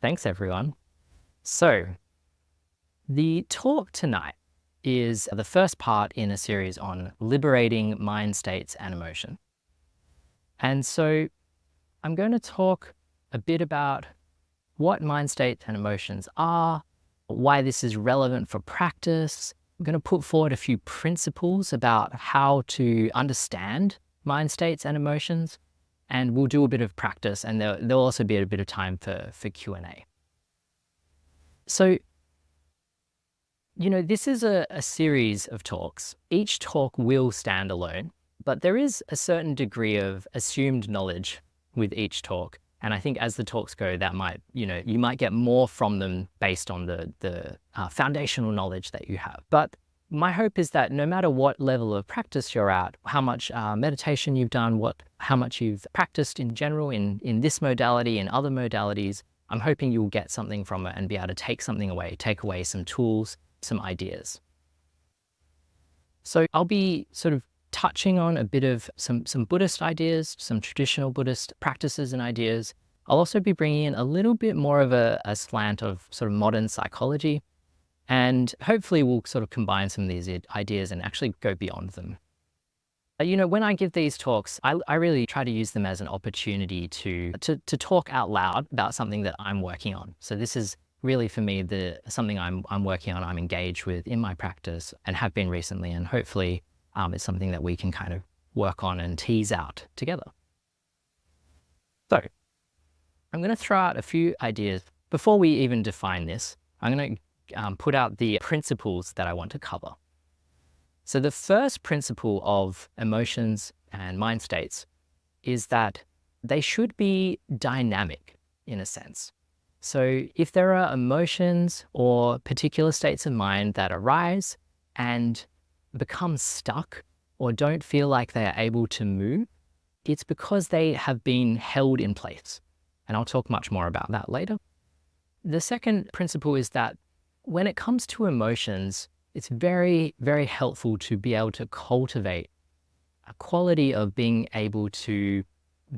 Thanks, everyone. So, the talk tonight is the first part in a series on liberating mind states and emotion. And so, I'm going to talk a bit about what mind states and emotions are, why this is relevant for practice. I'm going to put forward a few principles about how to understand mind states and emotions, and we'll do a bit of practice, and there'll also be a bit of time for Q&A. So, this is a series of talks. Each talk will stand alone, but there is a certain degree of assumed knowledge with each talk. And I think as the talks go, that might, you might get more from them based on the foundational knowledge that you have. But my hope is that no matter what level of practice you're at, how much meditation you've done, how much you've practiced in general in this modality and other modalities, I'm hoping you'll get something from it and be able to take something away, take away some tools, some ideas. So I'll be sort of touching on a bit of some Buddhist ideas, some traditional Buddhist practices and ideas. I'll also be bringing in a little bit more of a slant of sort of modern psychology. And hopefully we'll sort of combine some of these ideas and actually go beyond them. When I give these talks, I really try to use them as an opportunity to talk out loud about something that I'm working on. So this is really for me something I'm working on, I'm engaged with in my practice and have been recently, and hopefully it's something that we can kind of work on and tease out together. So I'm going to throw out a few ideas. Before we even define this, I'm going to put out the principles that I want to cover. So the first principle of emotions and mind states is that they should be dynamic in a sense. So if there are emotions or particular states of mind that arise and become stuck or don't feel like they are able to move, it's because they have been held in place. And I'll talk much more about that later. The second principle is that when it comes to emotions, it's very, very helpful to be able to cultivate a quality of being able to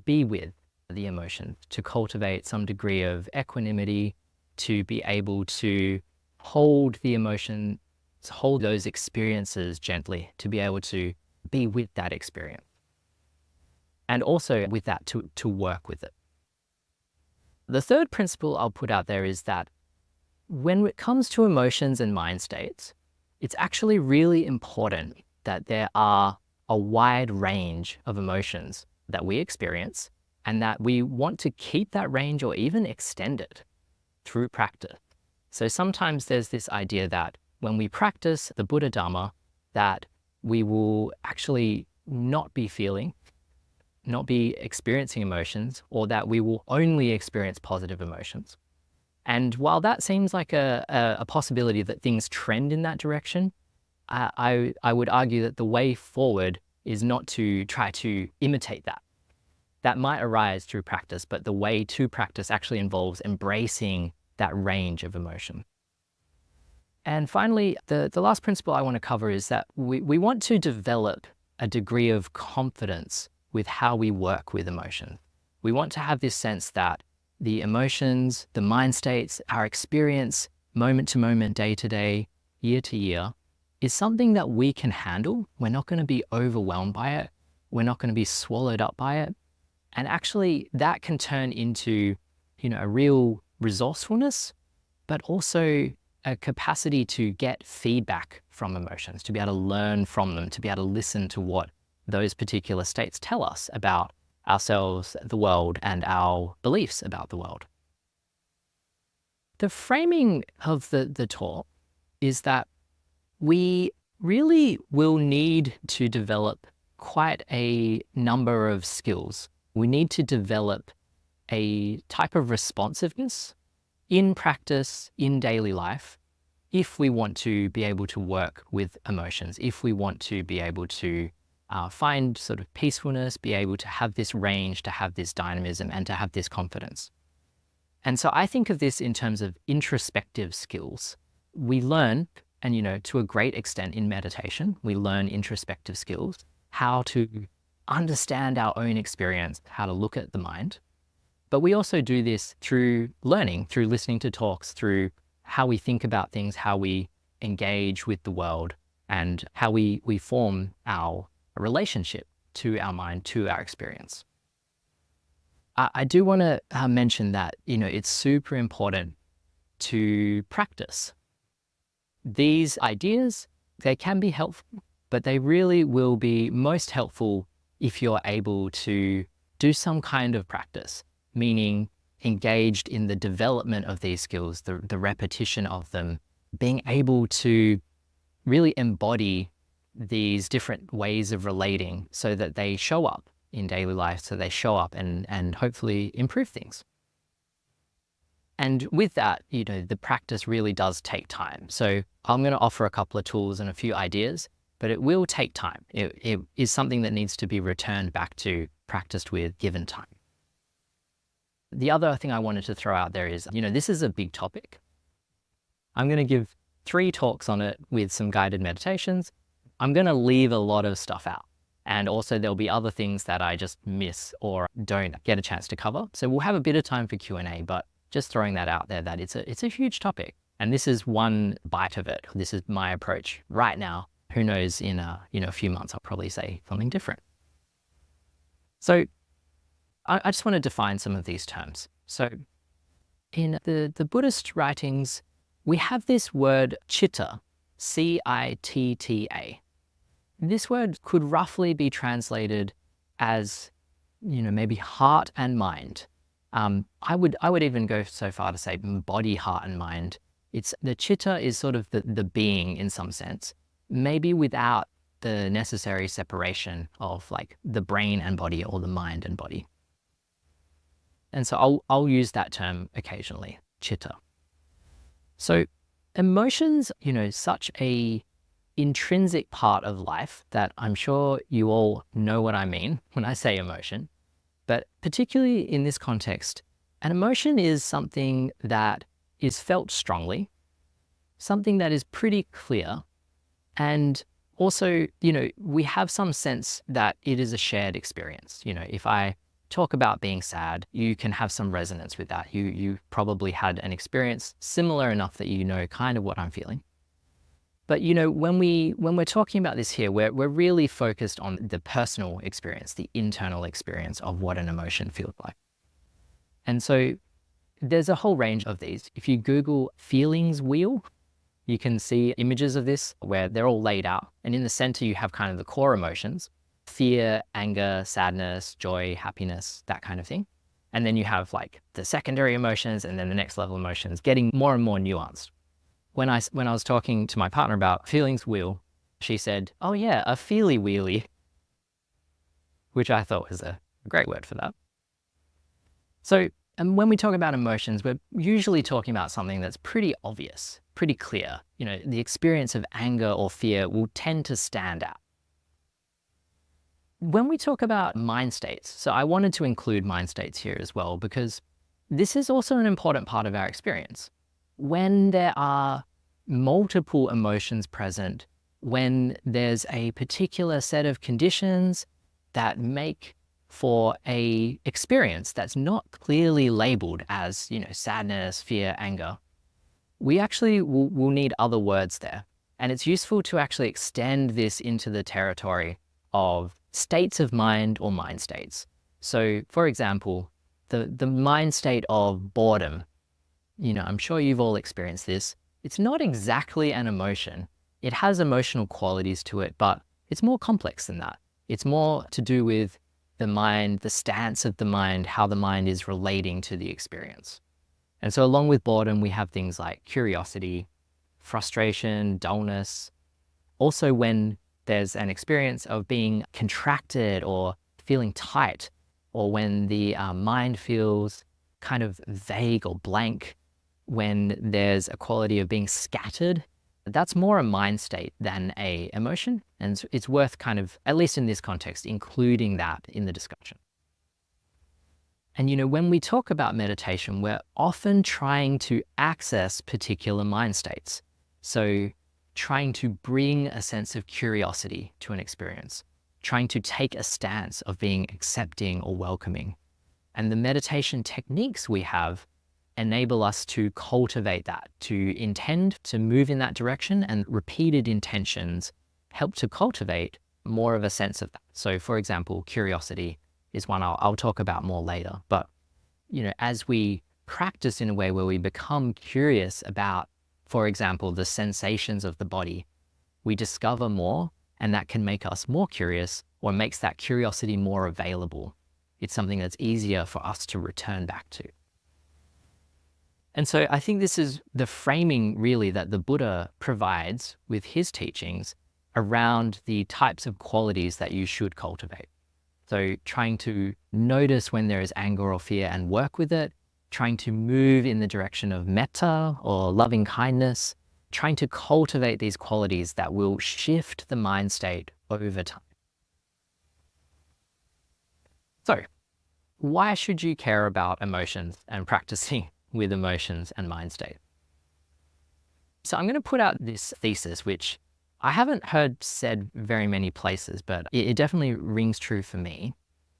be with the emotion, to cultivate some degree of equanimity, to be able to hold the emotion, to hold those experiences gently, to be able to be with that experience. And also with that, to work with it. The third principle I'll put out there is that when it comes to emotions and mind states, it's actually really important that there are a wide range of emotions that we experience and that we want to keep that range or even extend it through practice. So sometimes there's this idea that when we practice the Buddha Dharma, that we will actually not be experiencing emotions, or that we will only experience positive emotions. And while that seems like a possibility that things trend in that direction, I would argue that the way forward is not to try to imitate that. That might arise through practice, but the way to practice actually involves embracing that range of emotion. And finally, the last principle I want to cover is that we want to develop a degree of confidence with how we work with emotion. We want to have this sense that the emotions, the mind states, our experience, moment to moment, day to day, year to year, is something that we can handle. We're not going to be overwhelmed by it. We're not going to be swallowed up by it. And actually, that can turn into, a real resourcefulness, but also a capacity to get feedback from emotions, to be able to learn from them, to be able to listen to what those particular states tell us about ourselves, the world, and our beliefs about the world. The framing of the talk is that we really will need to develop quite a number of skills. We need to develop a type of responsiveness in practice, in daily life, if we want to be able to work with emotions, if we want to be able to find sort of peacefulness, be able to have this range, to have this dynamism, and to have this confidence. And so I think of this in terms of introspective skills. We learn, and to a great extent in meditation, we learn introspective skills, how to understand our own experience, how to look at the mind. But we also do this through learning, through listening to talks, through how we think about things, how we engage with the world, and how we form our relationship to our mind, to our experience. I do want to mention that, it's super important to practice. These ideas, they can be helpful, but they really will be most helpful if you're able to do some kind of practice, meaning engaged in the development of these skills, the repetition of them, being able to really embody these different ways of relating so that they show up in daily life, so they show up and hopefully improve things. And with that, the practice really does take time. So I'm going to offer a couple of tools and a few ideas, but it will take time. It is something that needs to be returned back to, practiced with, given time. The other thing I wanted to throw out there is, this is a big topic. I'm going to give 3 talks on it with some guided meditations. I'm going to leave a lot of stuff out. And also there'll be other things that I just miss or don't get a chance to cover. So we'll have a bit of time for Q&A, but just throwing that out there that it's a huge topic. And this is one bite of it. This is my approach right now. Who knows, in a few months, I'll probably say something different. So I just want to define some of these terms. So in the Buddhist writings, we have this word citta, C-I-T-T-A. This word could roughly be translated as, maybe heart and mind. I would even go so far to say body, heart, and mind. The citta is sort of the being in some sense, maybe without the necessary separation of like the brain and body or the mind and body. And so I'll use that term occasionally, citta. So emotions, such a intrinsic part of life that I'm sure you all know what I mean when I say emotion. But particularly in this context, an emotion is something that is felt strongly, something that is pretty clear, and also, we have some sense that it is a shared experience. If I talk about being sad, you can have some resonance with that. You probably had an experience similar enough that you know kind of what I'm feeling. But when we're talking about this here, we're really focused on the personal experience, the internal experience of what an emotion feels like. And so there's a whole range of these. If you Google feelings wheel, you can see images of this where they're all laid out. And in the center, you have kind of the core emotions: fear, anger, sadness, joy, happiness, that kind of thing. And then you have like the secondary emotions and then the next level emotions getting more and more nuanced. When I was talking to my partner about feelings wheel, she said, "Oh yeah, a feely wheelie," which I thought was a great word for that. So, and when we talk about emotions, we're usually talking about something that's pretty obvious, pretty clear. The experience of anger or fear will tend to stand out. When we talk about mind states, so I wanted to include mind states here as well, because this is also an important part of our experience. When there are multiple emotions present, when there's a particular set of conditions that make for a experience that's not clearly labeled as, sadness, fear, anger, we actually will need other words there. And it's useful to actually extend this into the territory of states of mind or mind states. So for example, the mind state of boredom, I'm sure you've all experienced this. It's not exactly an emotion. It has emotional qualities to it, but it's more complex than that. It's more to do with the mind, the stance of the mind, how the mind is relating to the experience. And so along with boredom, we have things like curiosity, frustration, dullness. Also when there's an experience of being contracted or feeling tight, or when the mind feels kind of vague or blank, when there's a quality of being scattered, that's more a mind state than a emotion. And it's worth kind of, at least in this context, including that in the discussion. And when we talk about meditation, we're often trying to access particular mind states. So trying to bring a sense of curiosity to an experience, trying to take a stance of being accepting or welcoming. And the meditation techniques we have enable us to cultivate that, to intend to move in that direction, and repeated intentions help to cultivate more of a sense of that. So for example, curiosity is one I'll talk about more later. But, as we practice in a way where we become curious about, for example, the sensations of the body, we discover more, and that can make us more curious, or makes that curiosity more available. It's something that's easier for us to return back to. And so I think this is the framing really that the Buddha provides with his teachings around the types of qualities that you should cultivate. So trying to notice when there is anger or fear and work with it, trying to move in the direction of metta or loving kindness, trying to cultivate these qualities that will shift the mind state over time. So why should you care about emotions and practicing with emotions and mind state? So I'm going to put out this thesis, which I haven't heard said very many places, but it definitely rings true for me,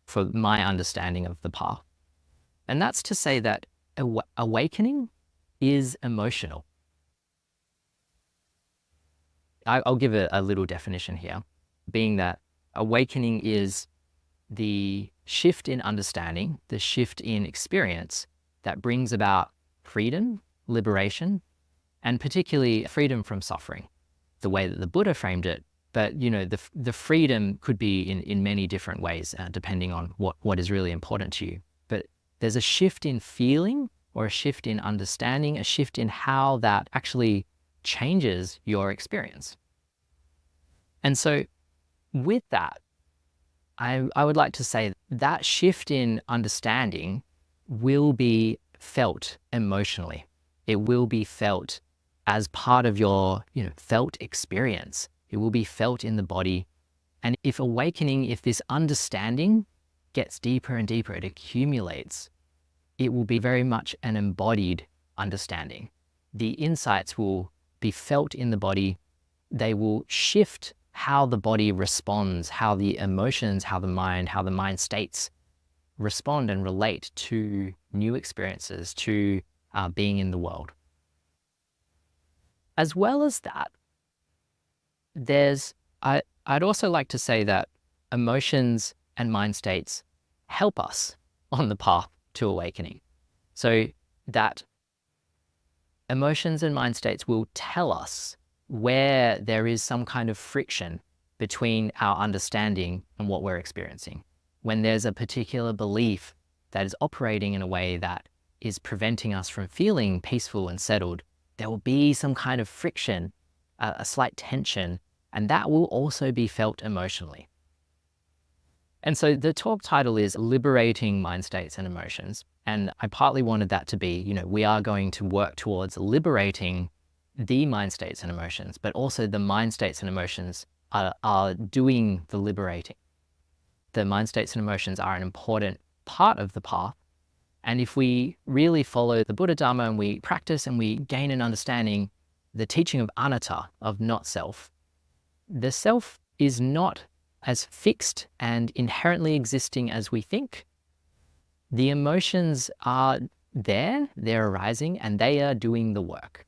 for my understanding of the path. And that's to say that awakening is emotional. I'll give a little definition here, being that awakening is the shift in understanding, the shift in experience that brings about freedom, liberation, and particularly freedom from suffering, the way that the Buddha framed it. But the freedom could be in many different ways, depending on what is really important to you. But there's a shift in feeling, or a shift in understanding, a shift in how that actually changes your experience. And so with that, I would like to say that shift in understanding will be felt emotionally. It will be felt as part of your felt experience. It will be felt in the body. And if this understanding gets deeper and deeper, it accumulates, it will be very much an embodied understanding. The insights will be felt in the body. They will shift how the body responds, how the emotions, how the mind states respond and relate to new experiences, to being in the world. As well as that, I'd also like to say that emotions and mind states help us on the path to awakening. So that emotions and mind states will tell us where there is some kind of friction between our understanding and what we're experiencing. When there's a particular belief that is operating in a way that is preventing us from feeling peaceful and settled, there will be some kind of friction, a slight tension, and that will also be felt emotionally. And so the talk title is Liberating Mind States and Emotions. And I partly wanted that to be, we are going to work towards liberating the mind states and emotions, but also the mind states and emotions are doing the liberating. The mind states and emotions are an important part of the path. And if we really follow the Buddha Dharma and we practice and we gain an understanding, the teaching of anatta, of not self, the self is not as fixed and inherently existing as we think. The emotions are there, they're arising, and they are doing the work.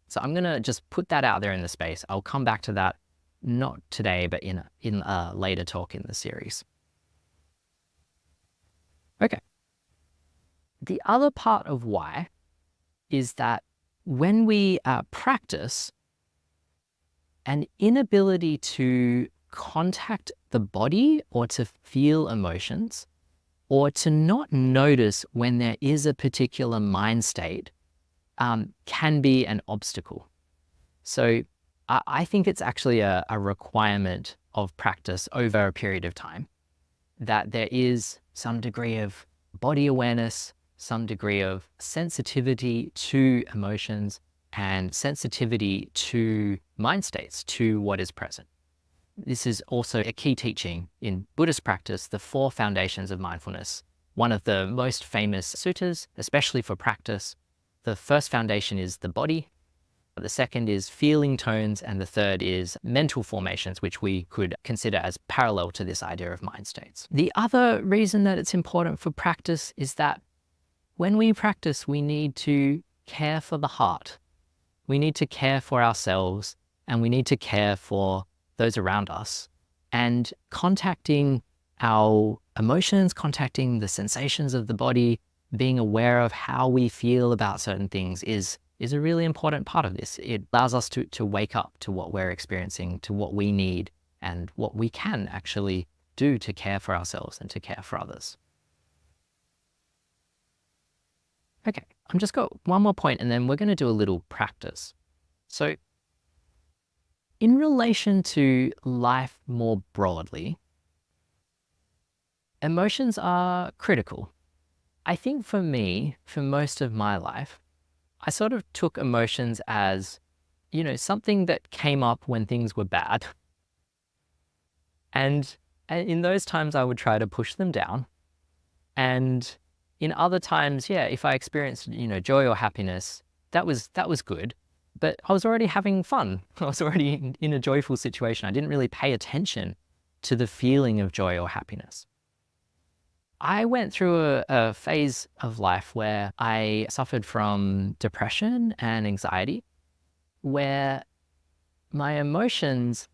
So I'm going to just put that out there in the space. I'll come back to that, not today, but in a later talk in the series. Okay. The other part of why is that when we practice, an inability to contact the body or to feel emotions, or to not notice when there is a particular mind state, can be an obstacle. So I think it's actually a requirement of practice over a period of time, that there is some degree of body awareness, some degree of sensitivity to emotions, and sensitivity to mind states, to what is present. This is also a key teaching in Buddhist practice, the 4 foundations of mindfulness. One of the most famous suttas, especially for practice. The first foundation is the body. The second is feeling tones, and the third is mental formations, which we could consider as parallel to this idea of mind states. The other reason that it's important for practice is that when we practice, we need to care for the heart. We need to care for ourselves, and we need to care for those around us. And contacting our emotions, contacting the sensations of the body, being aware of how we feel about certain things is a really important part of this. It allows us to wake up to what we're experiencing, to what we need, and what we can actually do to care for ourselves and to care for others. Okay, I've just got one more point, and then we're going to do a little practice. So in relation to life more broadly, emotions are critical. I think for me, for most of my life, I sort of took emotions as, something that came up when things were bad. And in those times, I would try to push them down. And in other times, yeah, if I experienced, joy or happiness, that was good. But I was already having fun. I was already in a joyful situation. I didn't really pay attention to the feeling of joy or happiness. I went through a phase of life where I suffered from depression and anxiety, where my emotions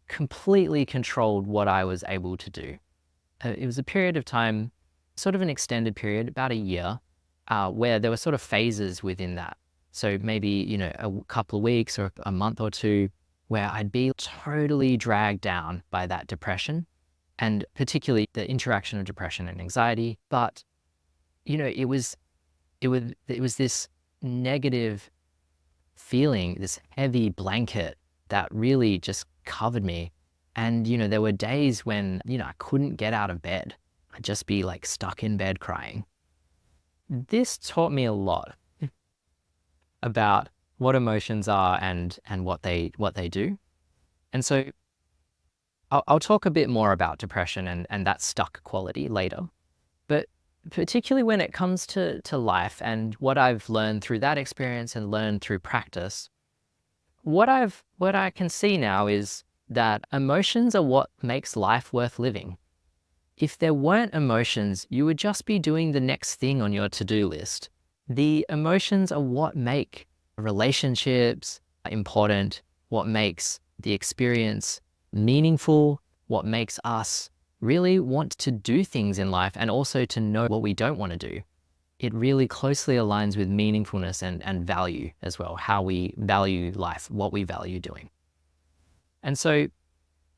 completely controlled what I was able to do. It was a period of time, sort of an extended period, about a year, where there were sort of phases within that. So maybe, a couple of weeks or a month or two where I'd be totally dragged down by that depression, and particularly the interaction of depression and anxiety. But, it was this negative feeling, this heavy blanket that really just covered me. And, there were days when, I couldn't get out of bed. I'd just be like stuck in bed crying. This taught me a lot about what emotions are and what they do. And so I'll talk a bit more about depression and that stuck quality later. But particularly when it comes to life and what I've learned through that experience and learned through practice, what I can see now is that emotions are what makes life worth living. If there weren't emotions, you would just be doing the next thing on your to-do list. The emotions are what make relationships important, what makes the experience meaningful, what makes us really want to do things in life and also to know what we don't want to do. It really closely aligns with meaningfulness and value as well, how we value life, what we value doing. And so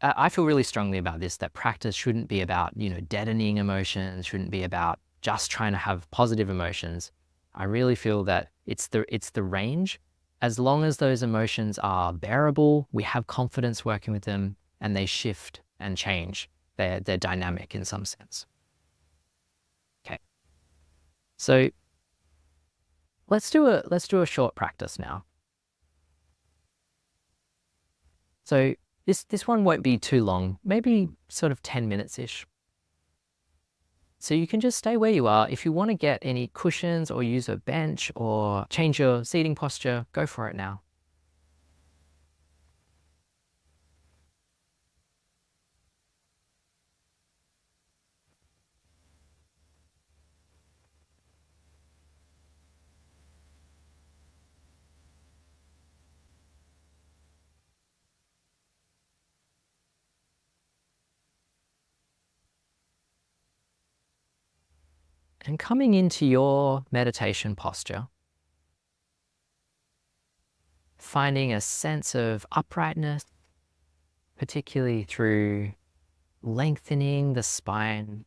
I feel really strongly about this, that practice shouldn't be about, deadening emotions, shouldn't be about just trying to have positive emotions. I really feel that it's the range. As long as those emotions are bearable, we have confidence working with them, and they shift and change. They're dynamic in some sense. Okay. So let's do a short practice now. So this one won't be too long, maybe sort of 10 minutes-ish. So you can just stay where you are. If you want to get any cushions or use a bench or change your seating posture, go for it now. And coming into your meditation posture, finding a sense of uprightness, particularly through lengthening the spine.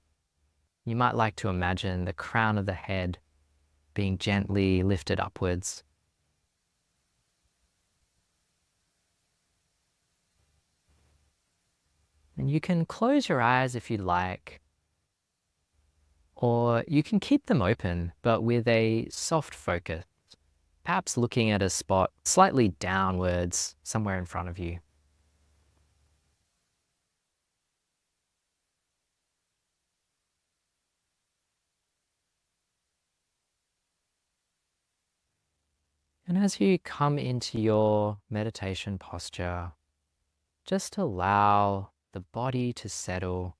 You might like to imagine the crown of the head being gently lifted upwards. And you can close your eyes if you like, or you can keep them open, but with a soft focus, perhaps looking at a spot slightly downwards, somewhere in front of you. And as you come into your meditation posture, just allow the body to settle.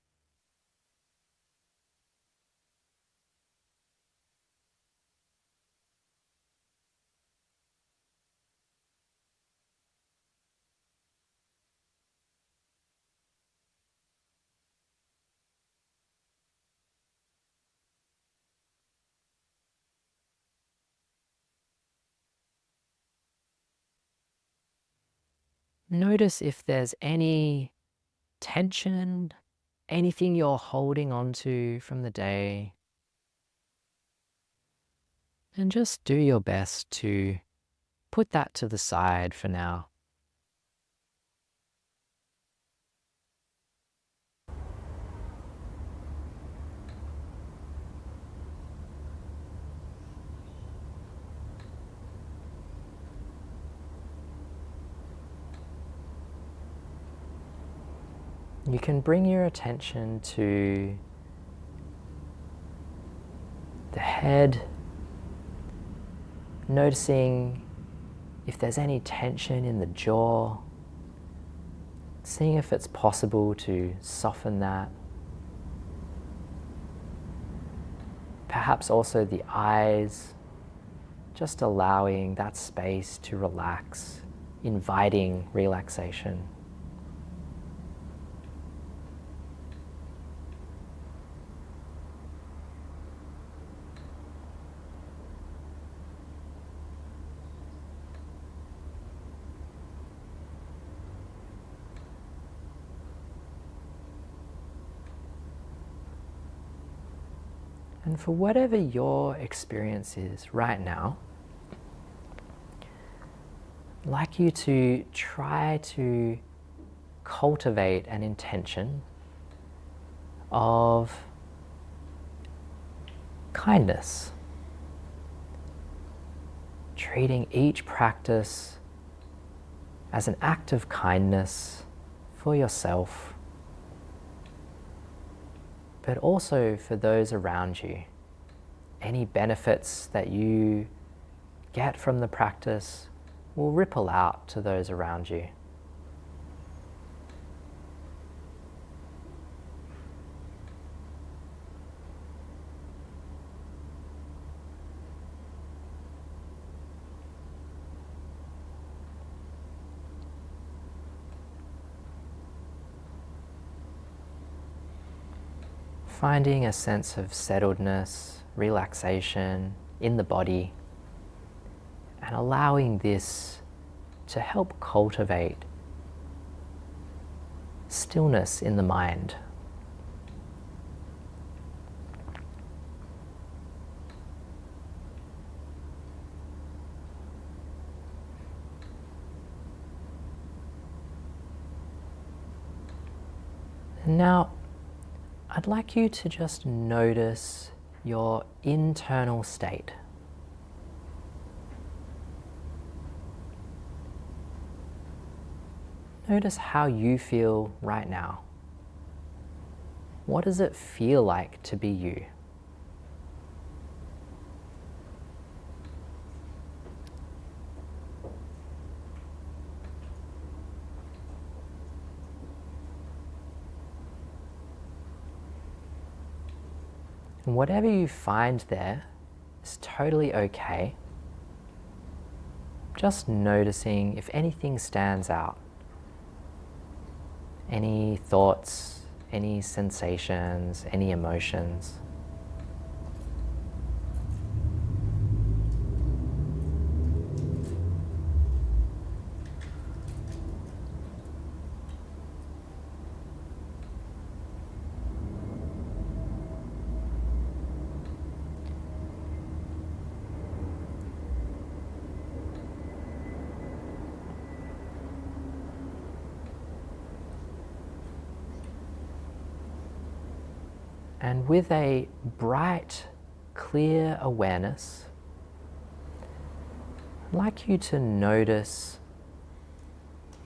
Notice if there's any tension, anything you're holding on to from the day. And just do your best to put that to the side for now. You can bring your attention to the head, noticing if there's any tension in the jaw, seeing if it's possible to soften that. Perhaps also the eyes, just allowing that space to relax, inviting relaxation. And for whatever your experience is right now, I'd like you to try to cultivate an intention of kindness, treating each practice as an act of kindness for yourself, but also for those around you. Any benefits that you get from the practice will ripple out to those around you. Finding a sense of settledness, relaxation in the body, and allowing this to help cultivate stillness in the mind. And now, I'd like you to just notice your internal state. Notice how you feel right now. What does it feel like to be you? And whatever you find there is totally okay. Just noticing if anything stands out. Any thoughts, any sensations, any emotions. And with a bright, clear awareness, I'd like you to notice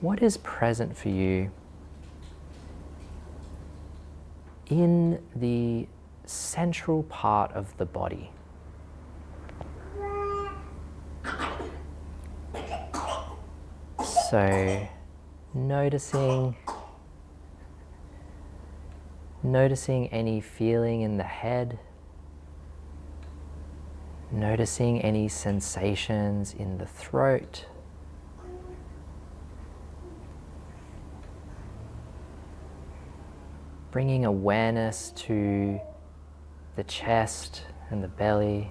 what is present for you in the central part of the body. So noticing any feeling in the head, noticing any sensations in the throat, bringing awareness to the chest and the belly.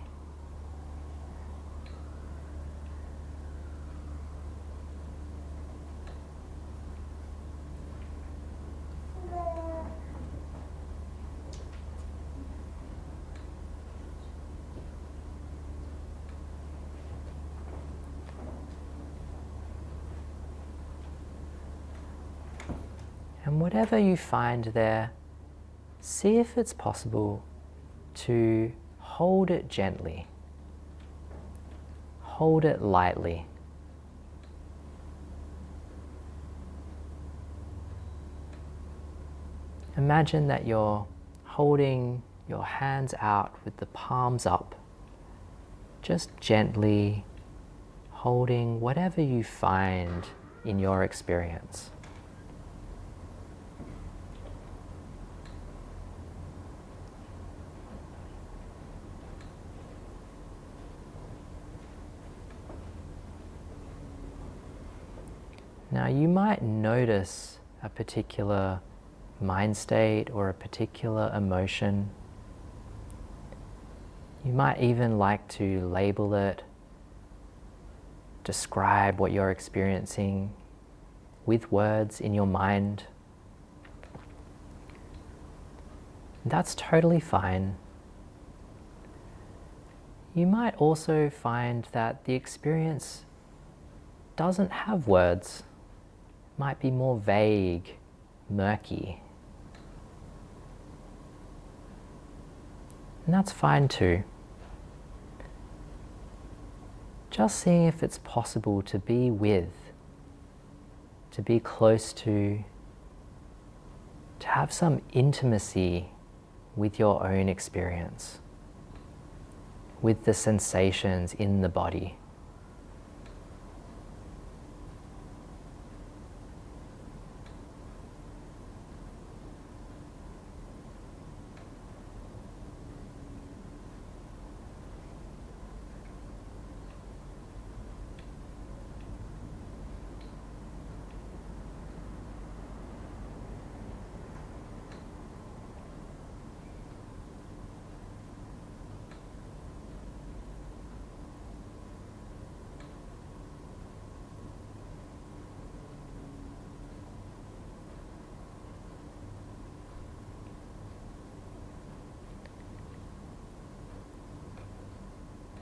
And whatever you find there, see if it's possible to hold it gently, hold it lightly. Imagine that you're holding your hands out with the palms up, just gently holding whatever you find in your experience. Now you might notice a particular mind state or a particular emotion. You might even like to label it, describe what you're experiencing with words in your mind. That's totally fine. You might also find that the experience doesn't have words. Might be more vague, murky. And that's fine too. Just seeing if it's possible to be with, to be close to have some intimacy with your own experience, with the sensations in the body.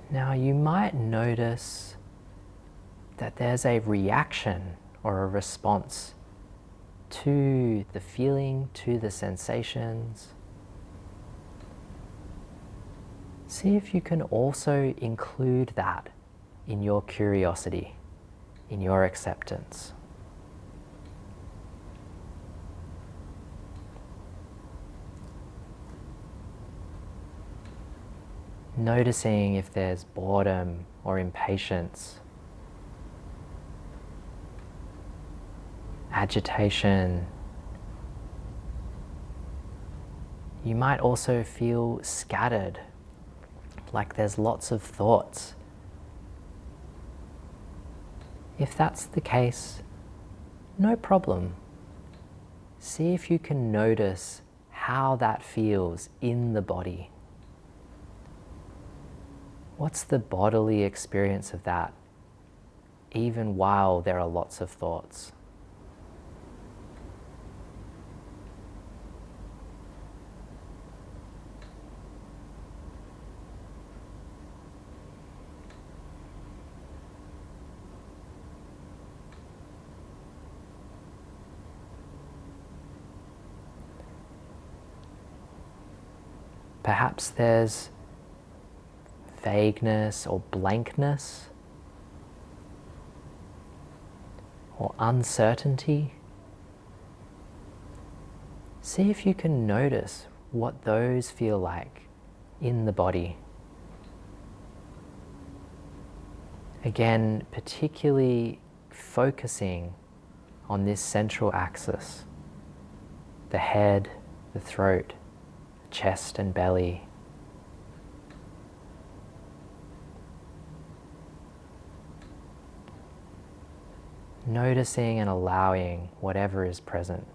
Now you might notice that there's a reaction or a response to the feeling, to the sensations. See if you can also include that in your curiosity, in your acceptance. Noticing if there's boredom or impatience, agitation. You might also feel scattered, like there's lots of thoughts. If that's the case, no problem. See if you can notice how that feels in the body. What's the bodily experience of that, even while there are lots of thoughts? Perhaps there's vagueness or blankness or uncertainty. See if you can notice what those feel like in the body. Again, particularly focusing on this central axis, the head, the throat, the chest and belly. Noticing and allowing whatever is present.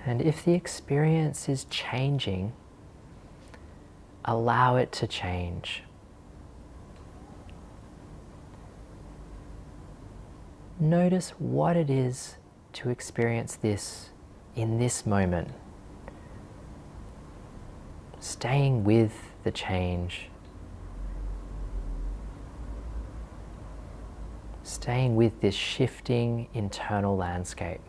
And if the experience is changing, allow it to change. Notice what it is to experience this in this moment. Staying with the change. Staying with this shifting internal landscape.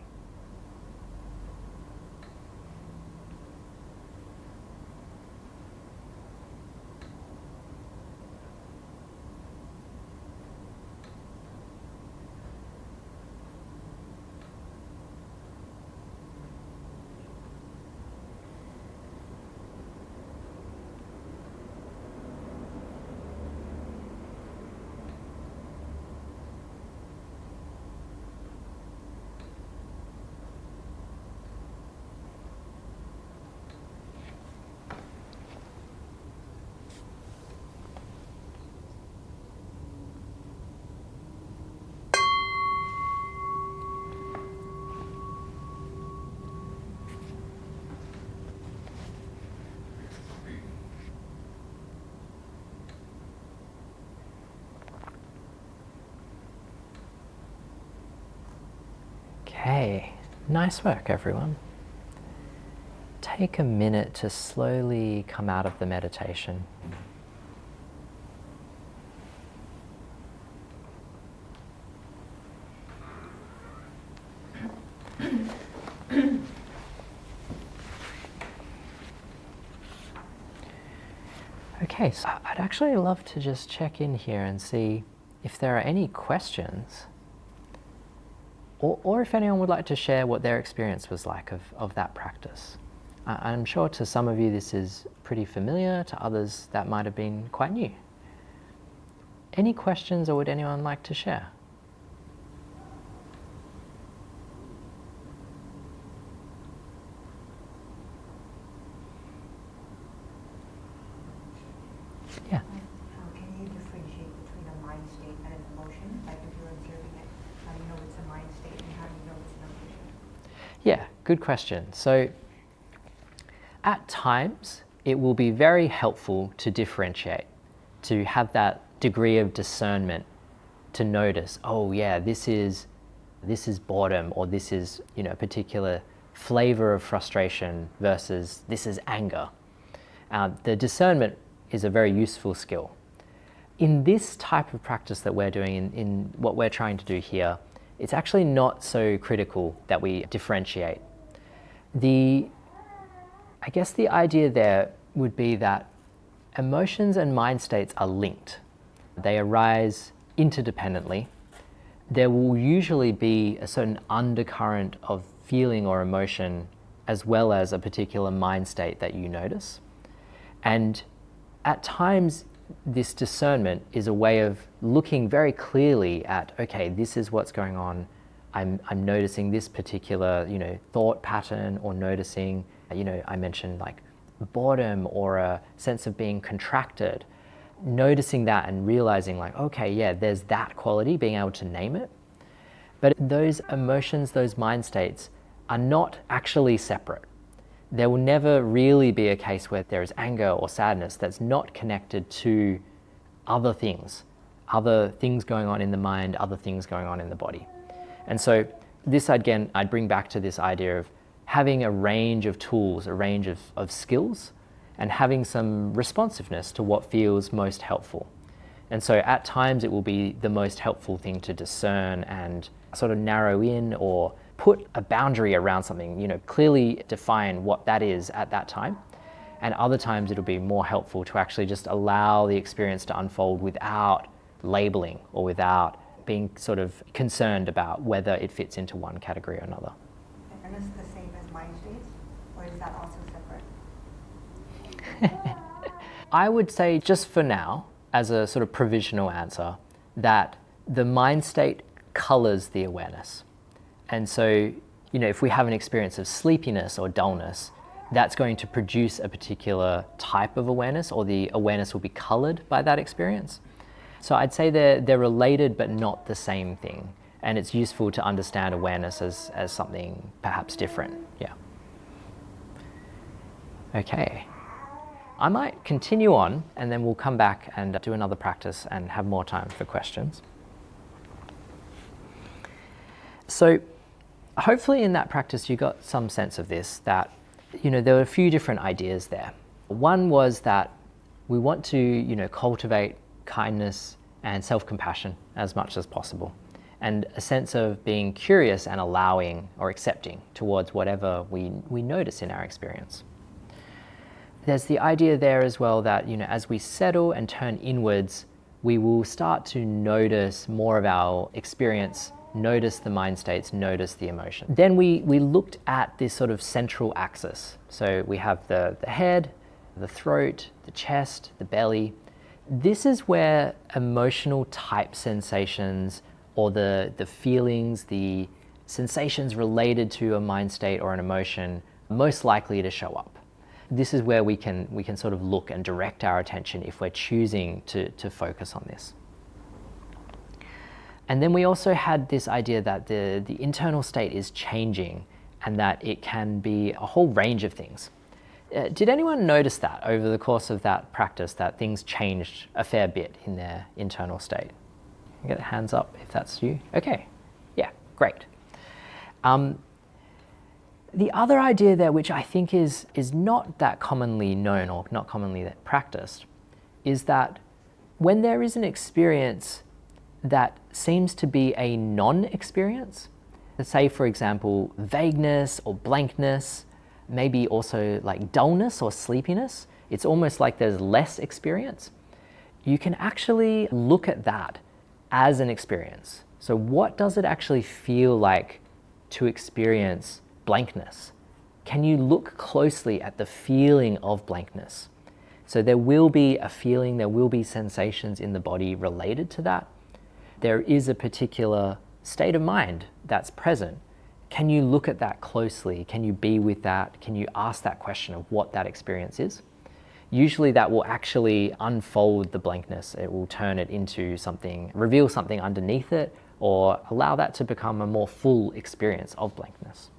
Okay, nice work everyone. Take a minute to slowly come out of the meditation. Okay, so I'd actually love to just check in here and see if there are any questions, or if anyone would like to share what their experience was like of that practice. I'm sure to some of you this is pretty familiar, to others that might have been quite new. Any questions, or would anyone like to share? Yeah. Can you differentiate between a mind state and an emotion? Like if you're observing it, how do you know it's a mind state and how do you know it's an emotion? Yeah, good question. So at times it will be very helpful to differentiate, to have that degree of discernment, to notice, oh yeah, this is boredom, or this is, a particular flavor of frustration versus this is anger. The discernment is a very useful skill. In this type of practice that we're doing, in what we're trying to do here, it's actually not so critical that we differentiate. I guess the idea there would be that emotions and mind states are linked. They arise interdependently. There will usually be a certain undercurrent of feeling or emotion, as well as a particular mind state that you notice. And at times, this discernment is a way of looking very clearly at, okay, this is what's going on. I'm noticing this particular, thought pattern, or noticing, I mentioned like boredom or a sense of being contracted. Noticing that and realizing like, okay, yeah, there's that quality, being able to name it. But those emotions, those mind states are not actually separate. There will never really be a case where there is anger or sadness that's not connected to other things, other things going on in the mind, other things going on in the body. And so this, again, I'd bring back to this idea of having a range of tools, a range of skills, and having some responsiveness to what feels most helpful. And so at times it will be the most helpful thing to discern and sort of narrow in or put a boundary around something, clearly define what that is at that time. And other times it'll be more helpful to actually just allow the experience to unfold without labeling or without being sort of concerned about whether it fits into one category or another. And is the same as mind states, or is that also separate? I would say, just for now, as a sort of provisional answer, that the mind state colors the awareness. And so, if we have an experience of sleepiness or dullness, that's going to produce a particular type of awareness, or the awareness will be colored by that experience. So I'd say they're related but not the same thing. And it's useful to understand awareness as something perhaps different. Yeah. Okay. I might continue on and then we'll come back and do another practice and have more time for questions. So hopefully in that practice you got some sense of this, that there were a few different ideas there. One was that we want to cultivate kindness and self-compassion as much as possible, and a sense of being curious and allowing or accepting towards whatever we notice in our experience. There's the idea there as well that as we settle and turn inwards, we will start to notice more of our experience, notice the mind states, notice the emotion. Then we looked at this sort of central axis. So we have the head, the throat, the chest, the belly. This is where emotional type sensations, or the feelings, the sensations related to a mind state or an emotion, are most likely to show up. This is where we can sort of look and direct our attention if we're choosing to focus on this. And then we also had this idea that the internal state is changing and that it can be a whole range of things. Did anyone notice that over the course of that practice, that things changed a fair bit in their internal state? You get hands up if that's you. Okay, yeah, great. The other idea there, which I think is not that commonly known or not commonly practiced, is that when there is an experience that seems to be a non-experience, say for example vagueness or blankness, maybe also like dullness or sleepiness, it's almost like there's less experience. You can actually look at that as an experience. So what does it actually feel like to experience blankness? Can you look closely at the feeling of blankness? So there will be a feeling, there will be sensations in the body related to that. There is a particular state of mind that's present. Can you look at that closely? Can you be with that? Can you ask that question of what that experience is? Usually that will actually unfold the blankness. It will turn it into something, reveal something underneath it, or allow that to become a more full experience of blankness.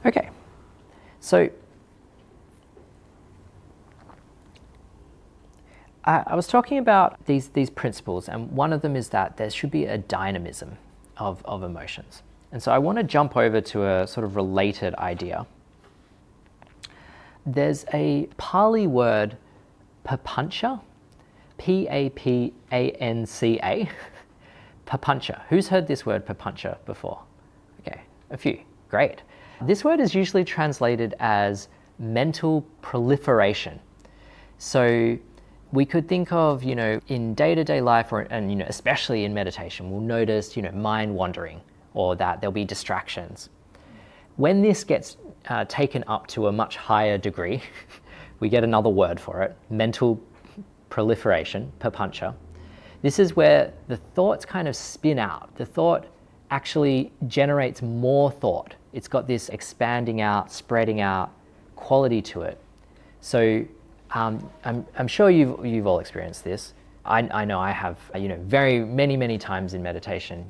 Okay, so I was talking about these principles, and one of them is that there should be a dynamism of emotions. And so I want to jump over to a sort of related idea. There's a Pali word, papancha, P-A-P-A-N-C-A, papancha. Who's heard this word papancha before? Okay, a few, great. This word is usually translated as mental proliferation. So we could think of, in day-to-day life, and especially in meditation, we'll notice, mind wandering, or that there'll be distractions. When this gets taken up to a much higher degree, we get another word for it, mental proliferation, papancha. This is where the thoughts kind of spin out. The thought actually generates more thought. It's got this expanding out, spreading out quality to it. So I'm sure you've all experienced this. I know I have, very many times in meditation.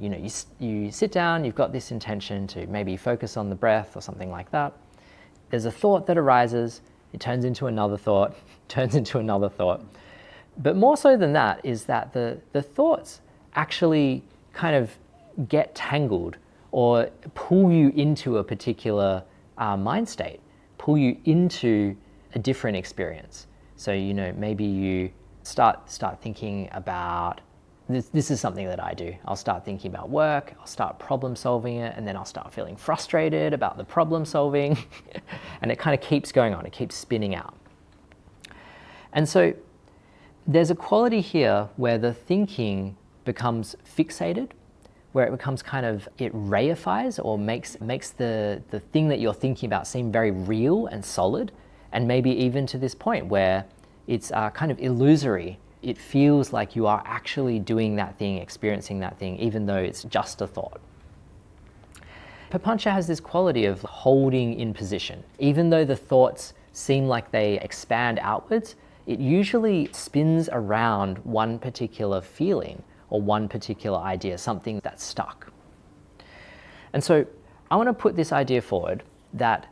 You sit down, you've got this intention to maybe focus on the breath or something like that. There's a thought that arises, it turns into another thought, turns into another thought. But more so than that is that the thoughts actually kind of get tangled or pull you into a particular mind state, pull you into a different experience. So, maybe you start thinking about, this is something that I do. I'll start thinking about work, I'll start problem solving it, and then I'll start feeling frustrated about the problem solving. And it kind of keeps going on, it keeps spinning out. And so there's a quality here where the thinking becomes fixated, where it becomes it reifies or makes the thing that you're thinking about seem very real and solid, and maybe even to this point where it's kind of illusory. It feels like you are actually doing that thing, experiencing that thing, even though it's just a thought. Papancha has this quality of holding in position. Even though the thoughts seem like they expand outwards, it usually spins around one particular feeling or one particular idea, something that's stuck. And so I want to put this idea forward that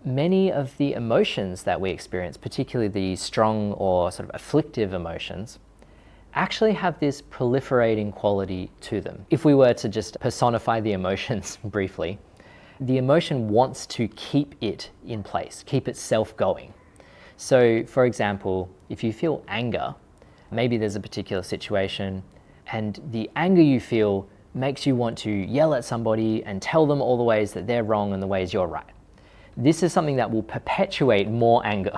many of the emotions that we experience, particularly the strong or sort of afflictive emotions, actually have this proliferating quality to them. If we were to just personify the emotions briefly, the emotion wants to keep it in place, keep itself going. So, for example, if you feel anger, maybe there's a particular situation and the anger you feel makes you want to yell at somebody and tell them all the ways that they're wrong and the ways you're right. This is something that will perpetuate more anger.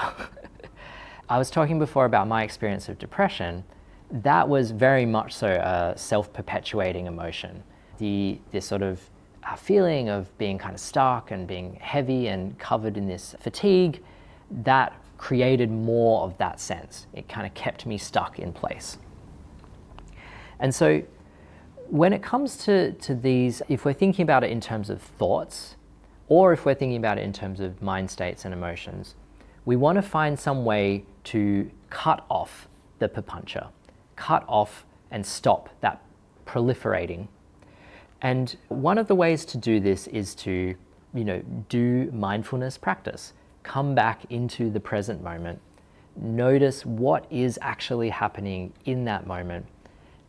I was talking before about my experience of depression. That was very much so a self-perpetuating emotion. This sort of feeling of being kind of stuck and being heavy and covered in this fatigue, that created more of that sense. It kind of kept me stuck in place. And so when it comes to these, if we're thinking about it in terms of thoughts, or if we're thinking about it in terms of mind states and emotions, we want to find some way to cut off the papancha, cut off and stop that proliferating. And one of the ways to do this is to, do mindfulness practice. Come back into the present moment. Notice what is actually happening in that moment.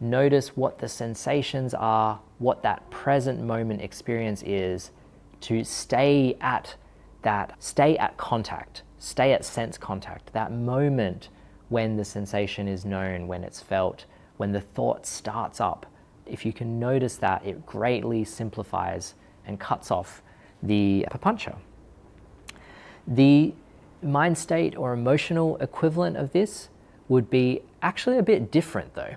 Notice what the sensations are, what that present moment experience is, to stay at contact, stay at sense contact, that moment when the sensation is known, when it's felt, when the thought starts up. If you can notice that, it greatly simplifies and cuts off the papancha. The mind state or emotional equivalent of this would be actually a bit different though.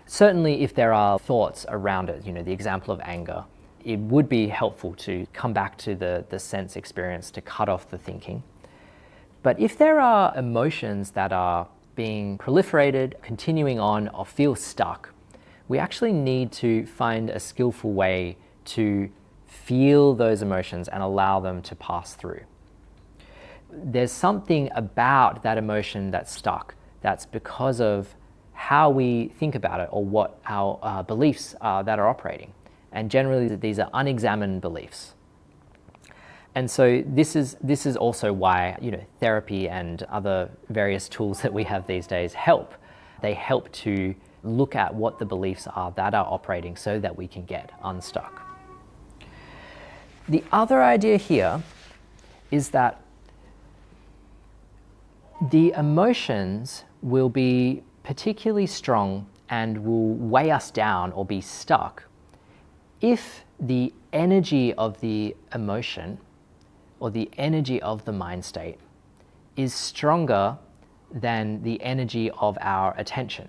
Certainly if there are thoughts around it, the example of anger, it would be helpful to come back to the sense experience to cut off the thinking. But if there are emotions that are being proliferated, continuing on, or feel stuck, we actually need to find a skillful way to feel those emotions and allow them to pass through. There's something about that emotion that's stuck that's because of how we think about it or what our beliefs are that are operating. And generally these are unexamined beliefs. And so this is also why therapy and other various tools that we have these days help. They help to look at what the beliefs are that are operating so that we can get unstuck. The other idea here is that the emotions will be particularly strong and will weigh us down or be stuck if the energy of the emotion or the energy of the mind state is stronger than the energy of our attention,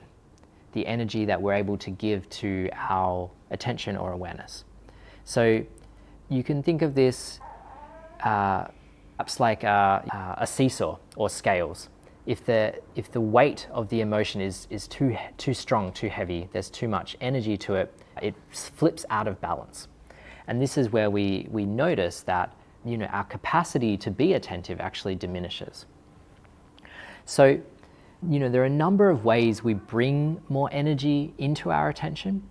the energy that we're able to give to our attention or awareness. So you can think of this perhaps like a seesaw or scales. If the weight of the emotion is too strong, too heavy, there's too much energy to it, it flips out of balance. And this is where we notice that our capacity to be attentive actually diminishes. So there are a number of ways we bring more energy into our attention.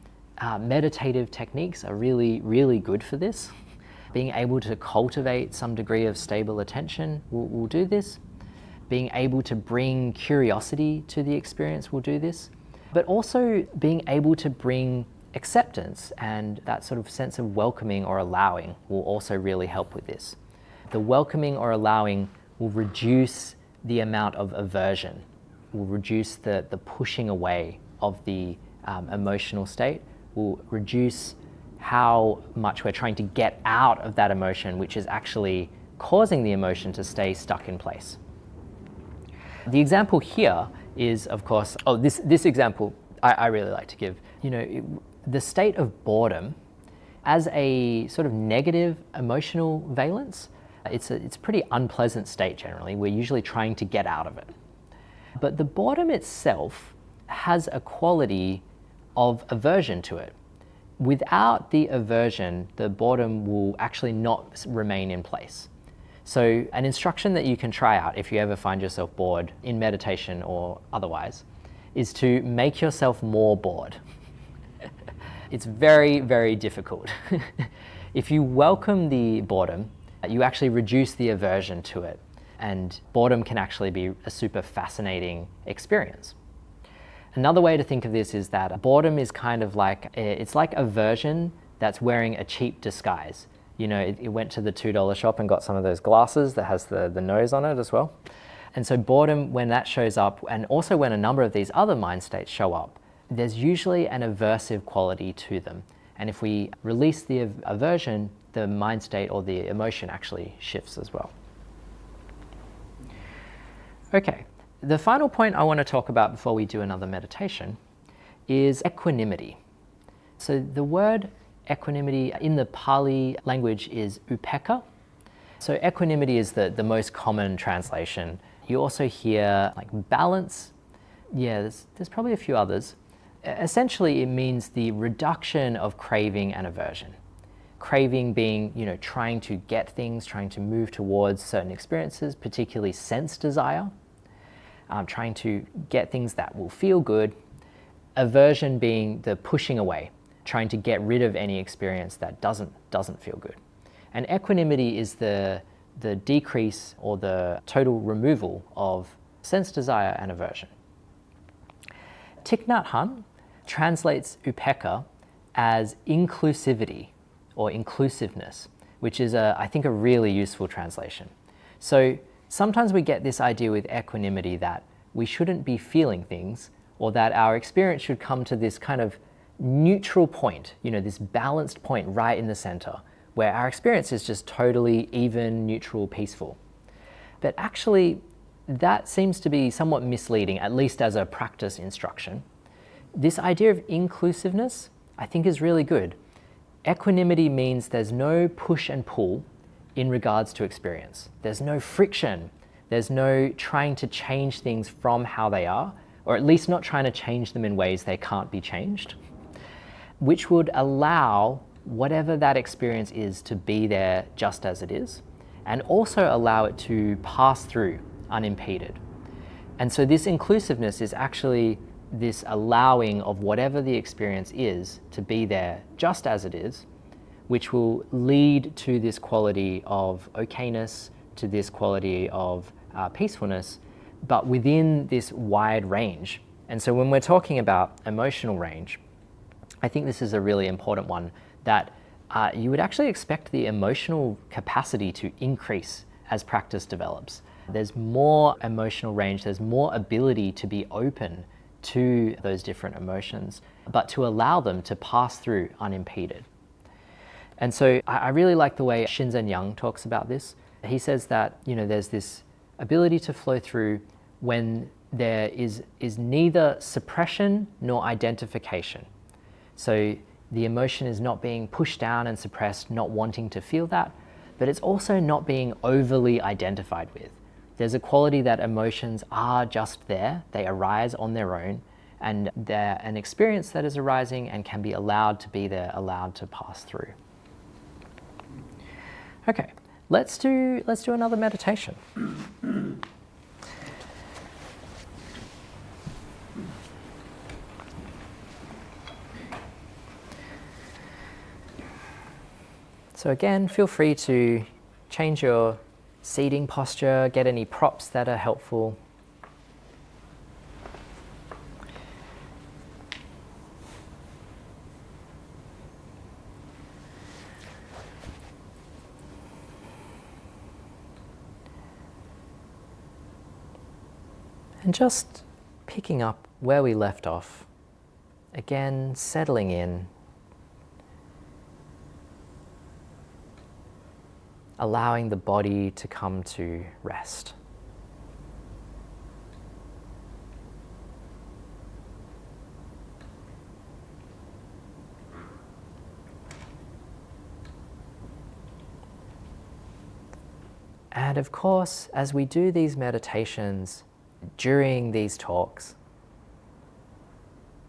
Meditative techniques are really, really good for this. Being able to cultivate some degree of stable attention will do this. Being able to bring curiosity to the experience will do this, but also being able to bring acceptance and that sort of sense of welcoming or allowing will also really help with this. The welcoming or allowing will reduce the amount of aversion, will reduce the pushing away of the emotional state, will reduce how much we're trying to get out of that emotion, which is actually causing the emotion to stay stuck in place. The example here is, of course, this example I really like to give. The state of boredom as a sort of negative emotional valence, it's a pretty unpleasant state generally. We're usually trying to get out of it. But the boredom itself has a quality of aversion to it. Without the aversion, the boredom will actually not remain in place. So an instruction that you can try out if you ever find yourself bored in meditation or otherwise is to make yourself more bored. It's very, very difficult. If you welcome the boredom, you actually reduce the aversion to it, and boredom can actually be a super fascinating experience. Another way to think of this is that boredom is kind of like, it's like aversion that's wearing a cheap disguise. It went to the $2 shop and got some of those glasses that has the nose on it as well. And so boredom, when that shows up, and also when a number of these other mind states show up, there's usually an aversive quality to them. And if we release the aversion, the mind state or the emotion actually shifts as well. Okay, the final point I want to talk about before we do another meditation is equanimity. So the word equanimity in the Pali language is upekkha. So equanimity is the most common translation. You also hear like balance. Yeah, there's probably a few others. Essentially, it means the reduction of craving and aversion. Craving being, trying to get things, trying to move towards certain experiences, particularly sense desire, trying to get things that will feel good. Aversion being the pushing away, trying to get rid of any experience that doesn't feel good. And equanimity is the decrease or the total removal of sense desire and aversion. Thich Nhat Hanh translates upekkha as inclusivity or inclusiveness, which is, I think, a really useful translation. So sometimes we get this idea with equanimity that we shouldn't be feeling things, or that our experience should come to this kind of neutral point, this balanced point right in the center, where our experience is just totally even, neutral, peaceful. But actually, that seems to be somewhat misleading, at least as a practice instruction. This idea of inclusiveness, I think, is really good. Equanimity means there's no push and pull in regards to experience. There's no friction. There's no trying to change things from how they are, or at least not trying to change them in ways they can't be changed, which would allow whatever that experience is to be there just as it is, and also allow it to pass through unimpeded. And so this inclusiveness is actually this allowing of whatever the experience is to be there just as it is, which will lead to this quality of okayness, to this quality of peacefulness, but within this wide range. And so when we're talking about emotional range, I think this is a really important one, that you would actually expect the emotional capacity to increase as practice develops. There's more emotional range, there's more ability to be open to those different emotions, but to allow them to pass through unimpeded. And so I really like the way Shinzen Young talks about this. He says that, there's this ability to flow through when there is neither suppression nor identification. So the emotion is not being pushed down and suppressed, not wanting to feel that, but it's also not being overly identified with. There's a quality that emotions are just there, they arise on their own, and they're an experience that is arising and can be allowed to be there, allowed to pass through. Okay, let's do another meditation. So again, feel free to change your seating posture, get any props that are helpful. And just picking up where we left off. Again, settling in. Allowing the body to come to rest. And of course, as we do these meditations during these talks,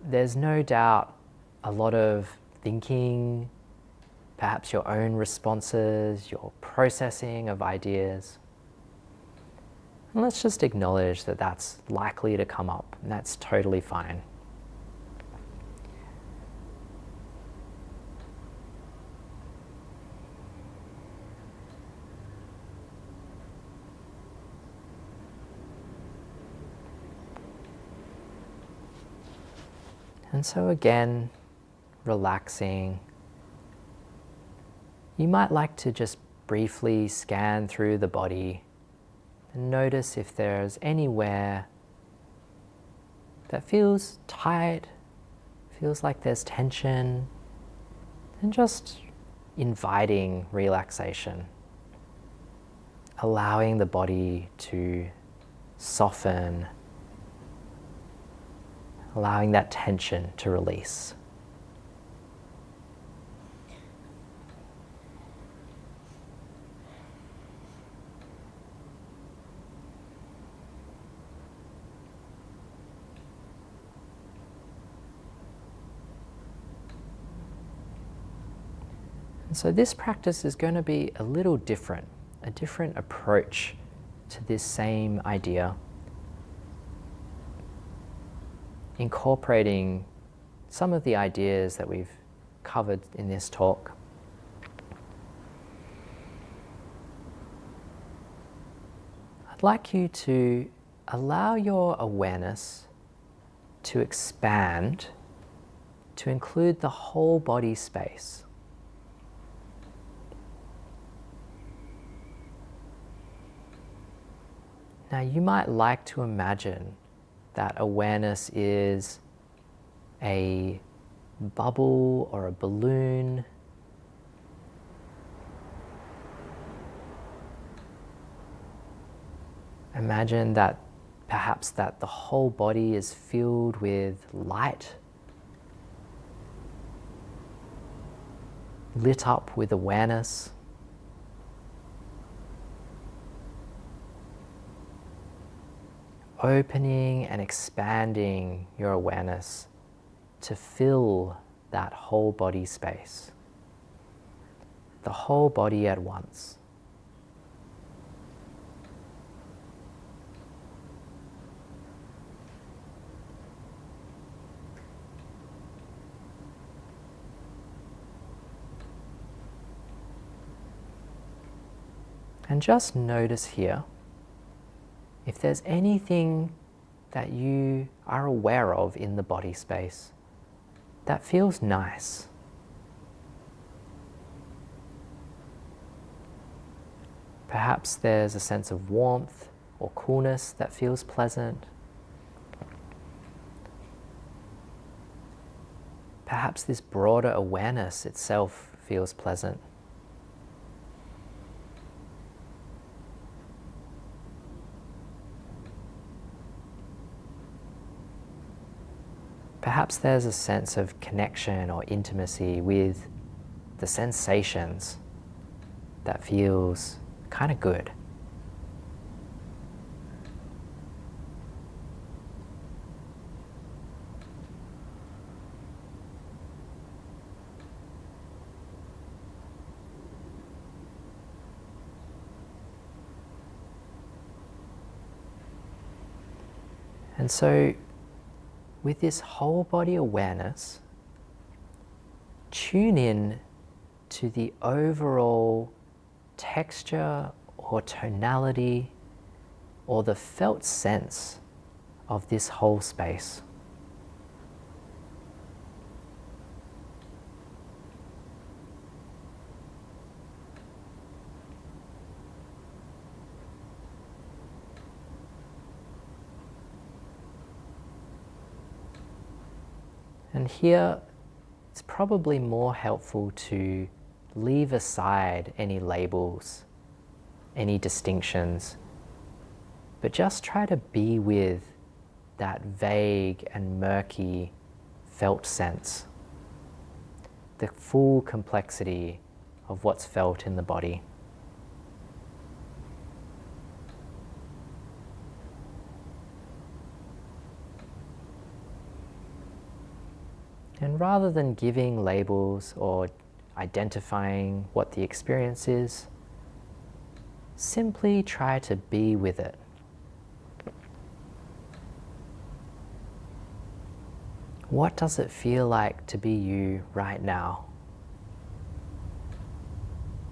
there's no doubt a lot of thinking, perhaps your own responses, your processing of ideas. And let's just acknowledge that that's likely to come up, and that's totally fine. And so again, relaxing. You might like to just briefly scan through the body and notice if there's anywhere that feels tight, feels like there's tension, and just inviting relaxation, allowing the body to soften, allowing that tension to release. And so this practice is going to be a little different, a different approach to this same idea, incorporating some of the ideas that we've covered in this talk. I'd like you to allow your awareness to expand to include the whole body space. Now you might like to imagine that awareness is a bubble or a balloon. Imagine that perhaps that the whole body is filled with light, lit up with awareness. Opening and expanding your awareness to fill that whole body space, the whole body at once. And just notice here if there's anything that you are aware of in the body space that feels nice. Perhaps there's a sense of warmth or coolness that feels pleasant. Perhaps this broader awareness itself feels pleasant. Perhaps there's a sense of connection or intimacy with the sensations that feels kind of good. And so, with this whole body awareness, tune in to the overall texture or tonality or the felt sense of this whole space. And here, it's probably more helpful to leave aside any labels, any distinctions, but just try to be with that vague and murky felt sense, the full complexity of what's felt in the body. And rather than giving labels or identifying what the experience is, simply try to be with it. What does it feel like to be you right now?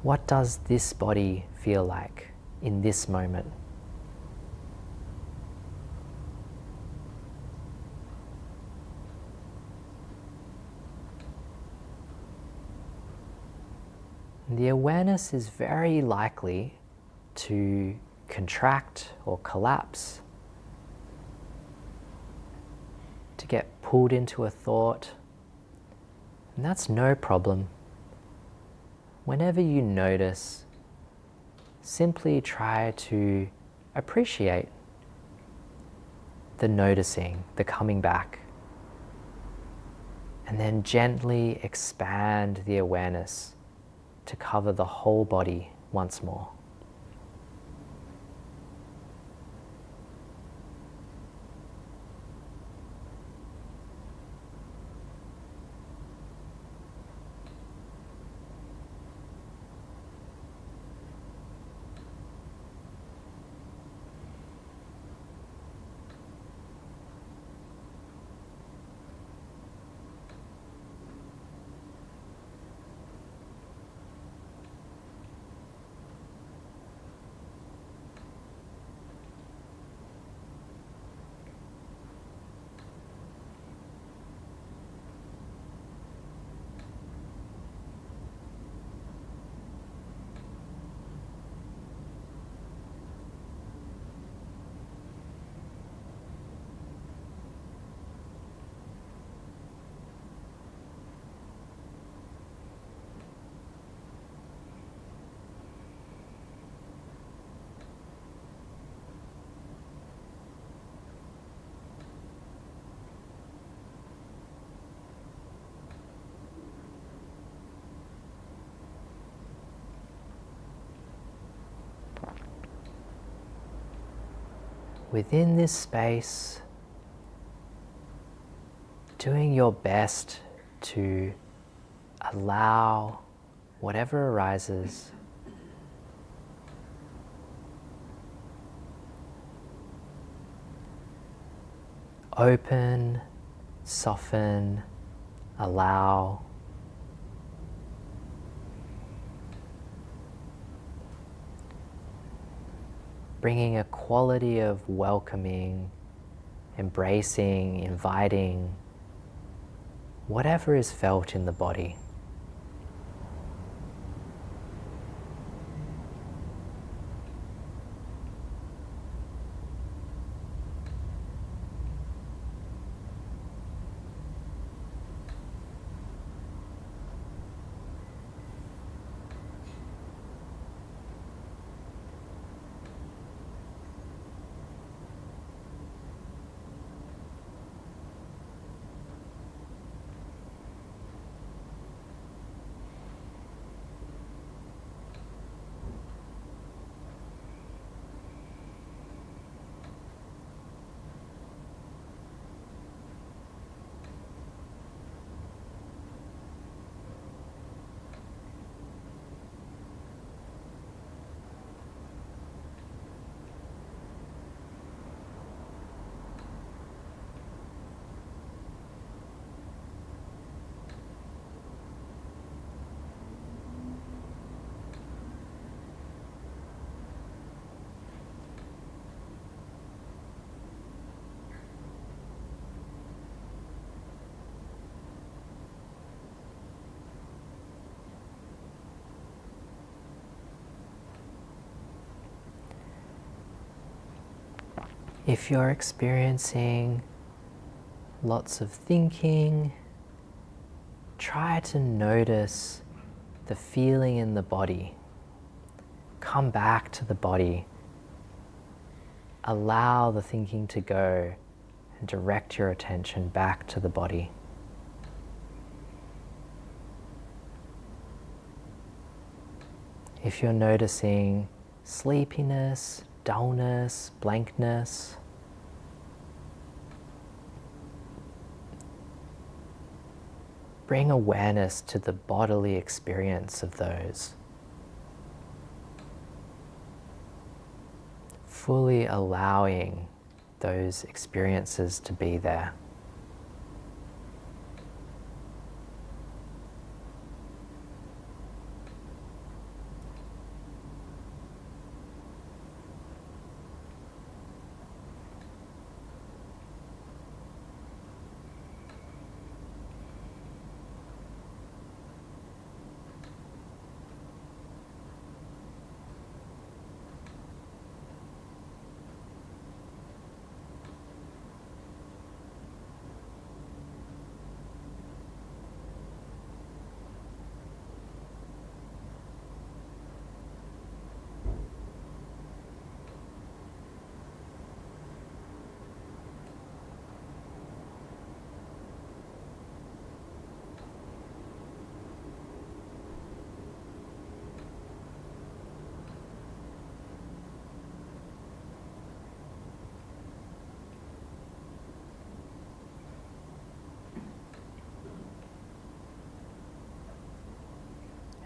What does this body feel like in this moment? The awareness is very likely to contract or collapse, to get pulled into a thought, and that's no problem. Whenever you notice, simply try to appreciate the noticing, the coming back, and then gently expand the awareness to cover the whole body once more. Within this space, doing your best to allow whatever arises, open, soften, allow. Bringing a quality of welcoming, embracing, inviting, whatever is felt in the body. If you're experiencing lots of thinking, try to notice the feeling in the body. Come back to the body. Allow the thinking to go and direct your attention back to the body. If you're noticing sleepiness, dullness, blankness, bring awareness to the bodily experience of those. Fully allowing those experiences to be there.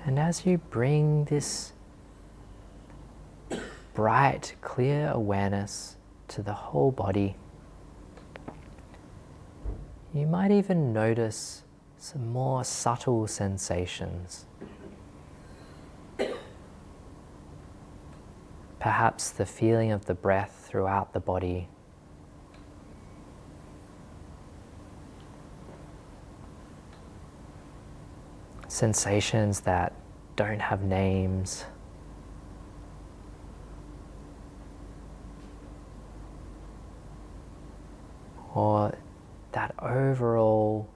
And as you bring this bright, clear awareness to the whole body, you might even notice some more subtle sensations. Perhaps the feeling of the breath throughout the body. Sensations that don't have names. Or that overall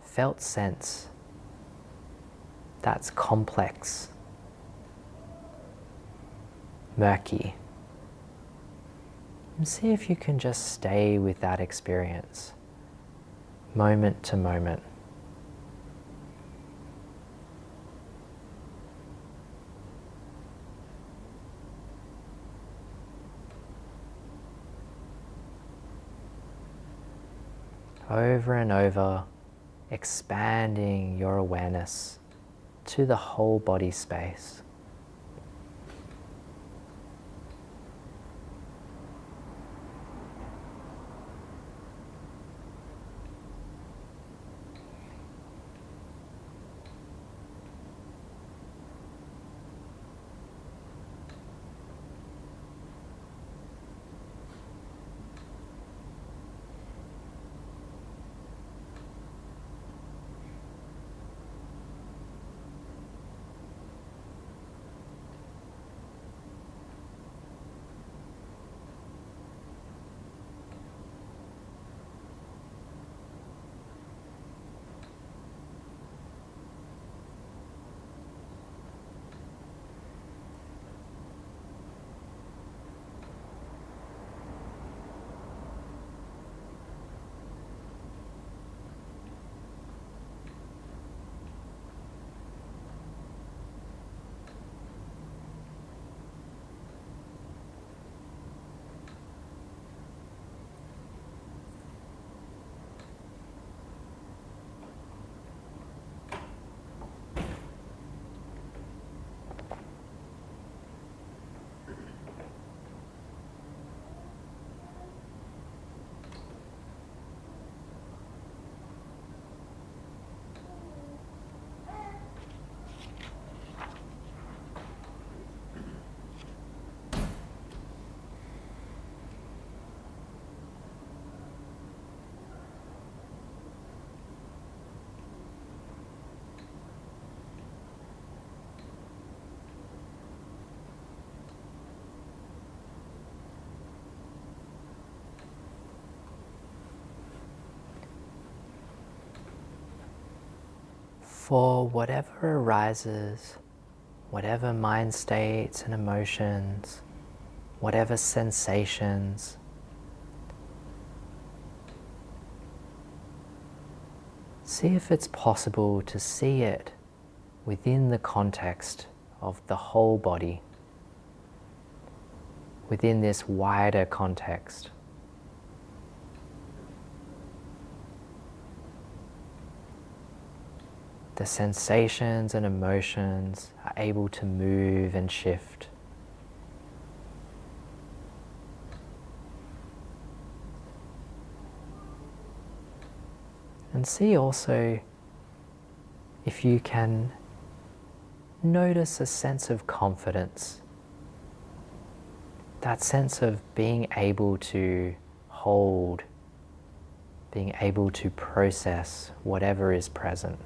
felt sense that's complex, murky. And see if you can just stay with that experience, moment to moment. Over and over, expanding your awareness to the whole body space. for whatever arises, whatever mind states and emotions, whatever sensations. See if it's possible to see it within the context of the whole body, within this wider context. The sensations and emotions are able to move and shift. And see also if you can notice a sense of confidence, that sense of being able to hold, being able to process whatever is present.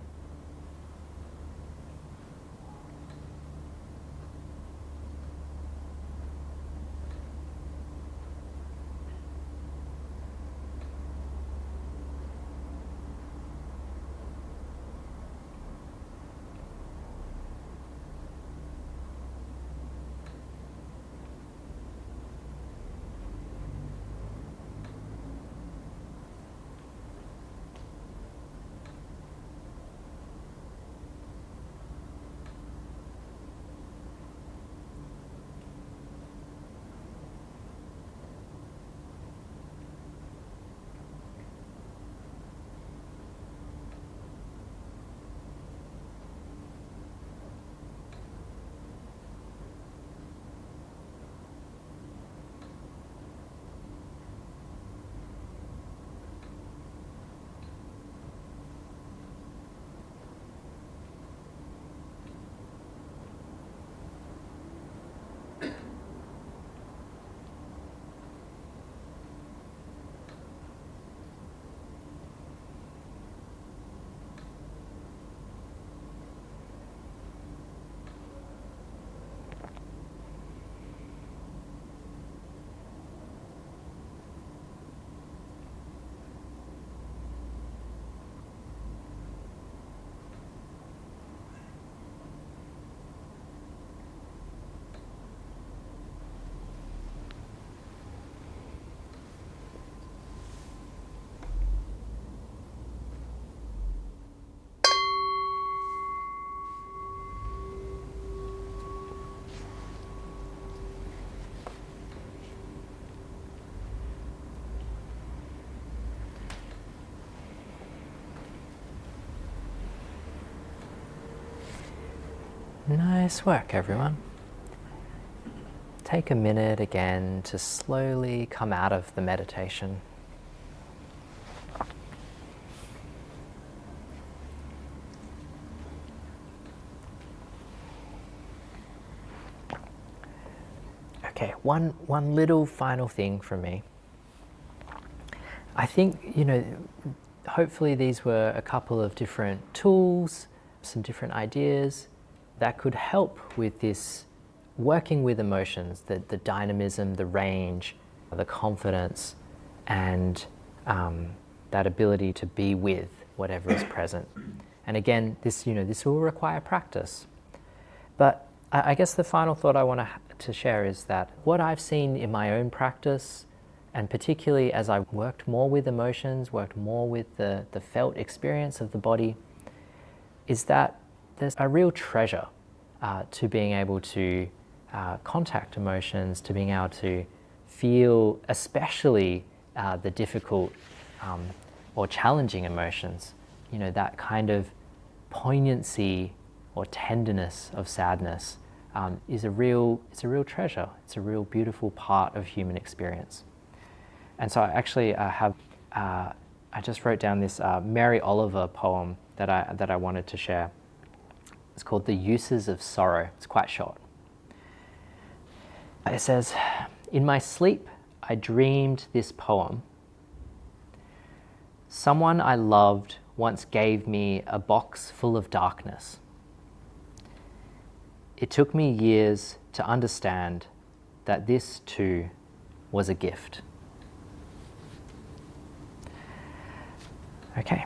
Nice work, everyone. Take a minute again to slowly come out of the meditation. Okay, one little final thing from me. I think, hopefully these were a couple of different tools, some different ideas that could help with this working with emotions, the dynamism, the range, the confidence, and that ability to be with whatever is present. And again, this will require practice. But I guess the final thought I want to share is that what I've seen in my own practice, and particularly as I worked more with emotions, worked more with the felt experience of the body, is that there's a real treasure to being able to contact emotions, to being able to feel especially the difficult or challenging emotions. That kind of poignancy or tenderness of sadness is a real treasure. It's a real beautiful part of human experience. And so I actually I just wrote down this Mary Oliver poem that I wanted to share. It's called The Uses of Sorrow. It's quite short. It says, "In my sleep, I dreamed this poem. Someone I loved once gave me a box full of darkness. It took me years to understand that this too was a gift." Okay,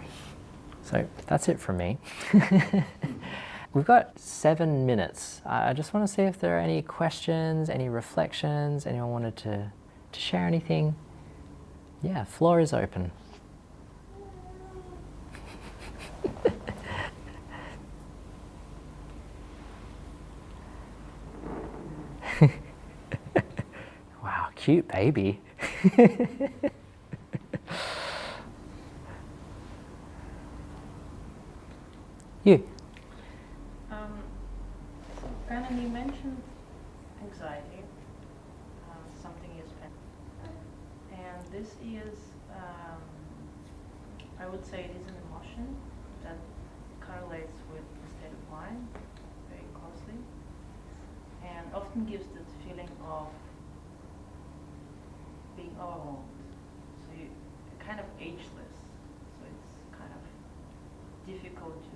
So that's it from me. We've got 7 minutes. I just want to see if there are any questions, any reflections, anyone wanted to share anything. Yeah, floor is open. Wow, cute baby. You. So Brandon, you mentioned anxiety, something you spent, and this is, I would say it is an emotion that correlates with the state of mind very closely, and often gives this feeling of being overwhelmed. So you're kind of ageless, so it's kind of difficult to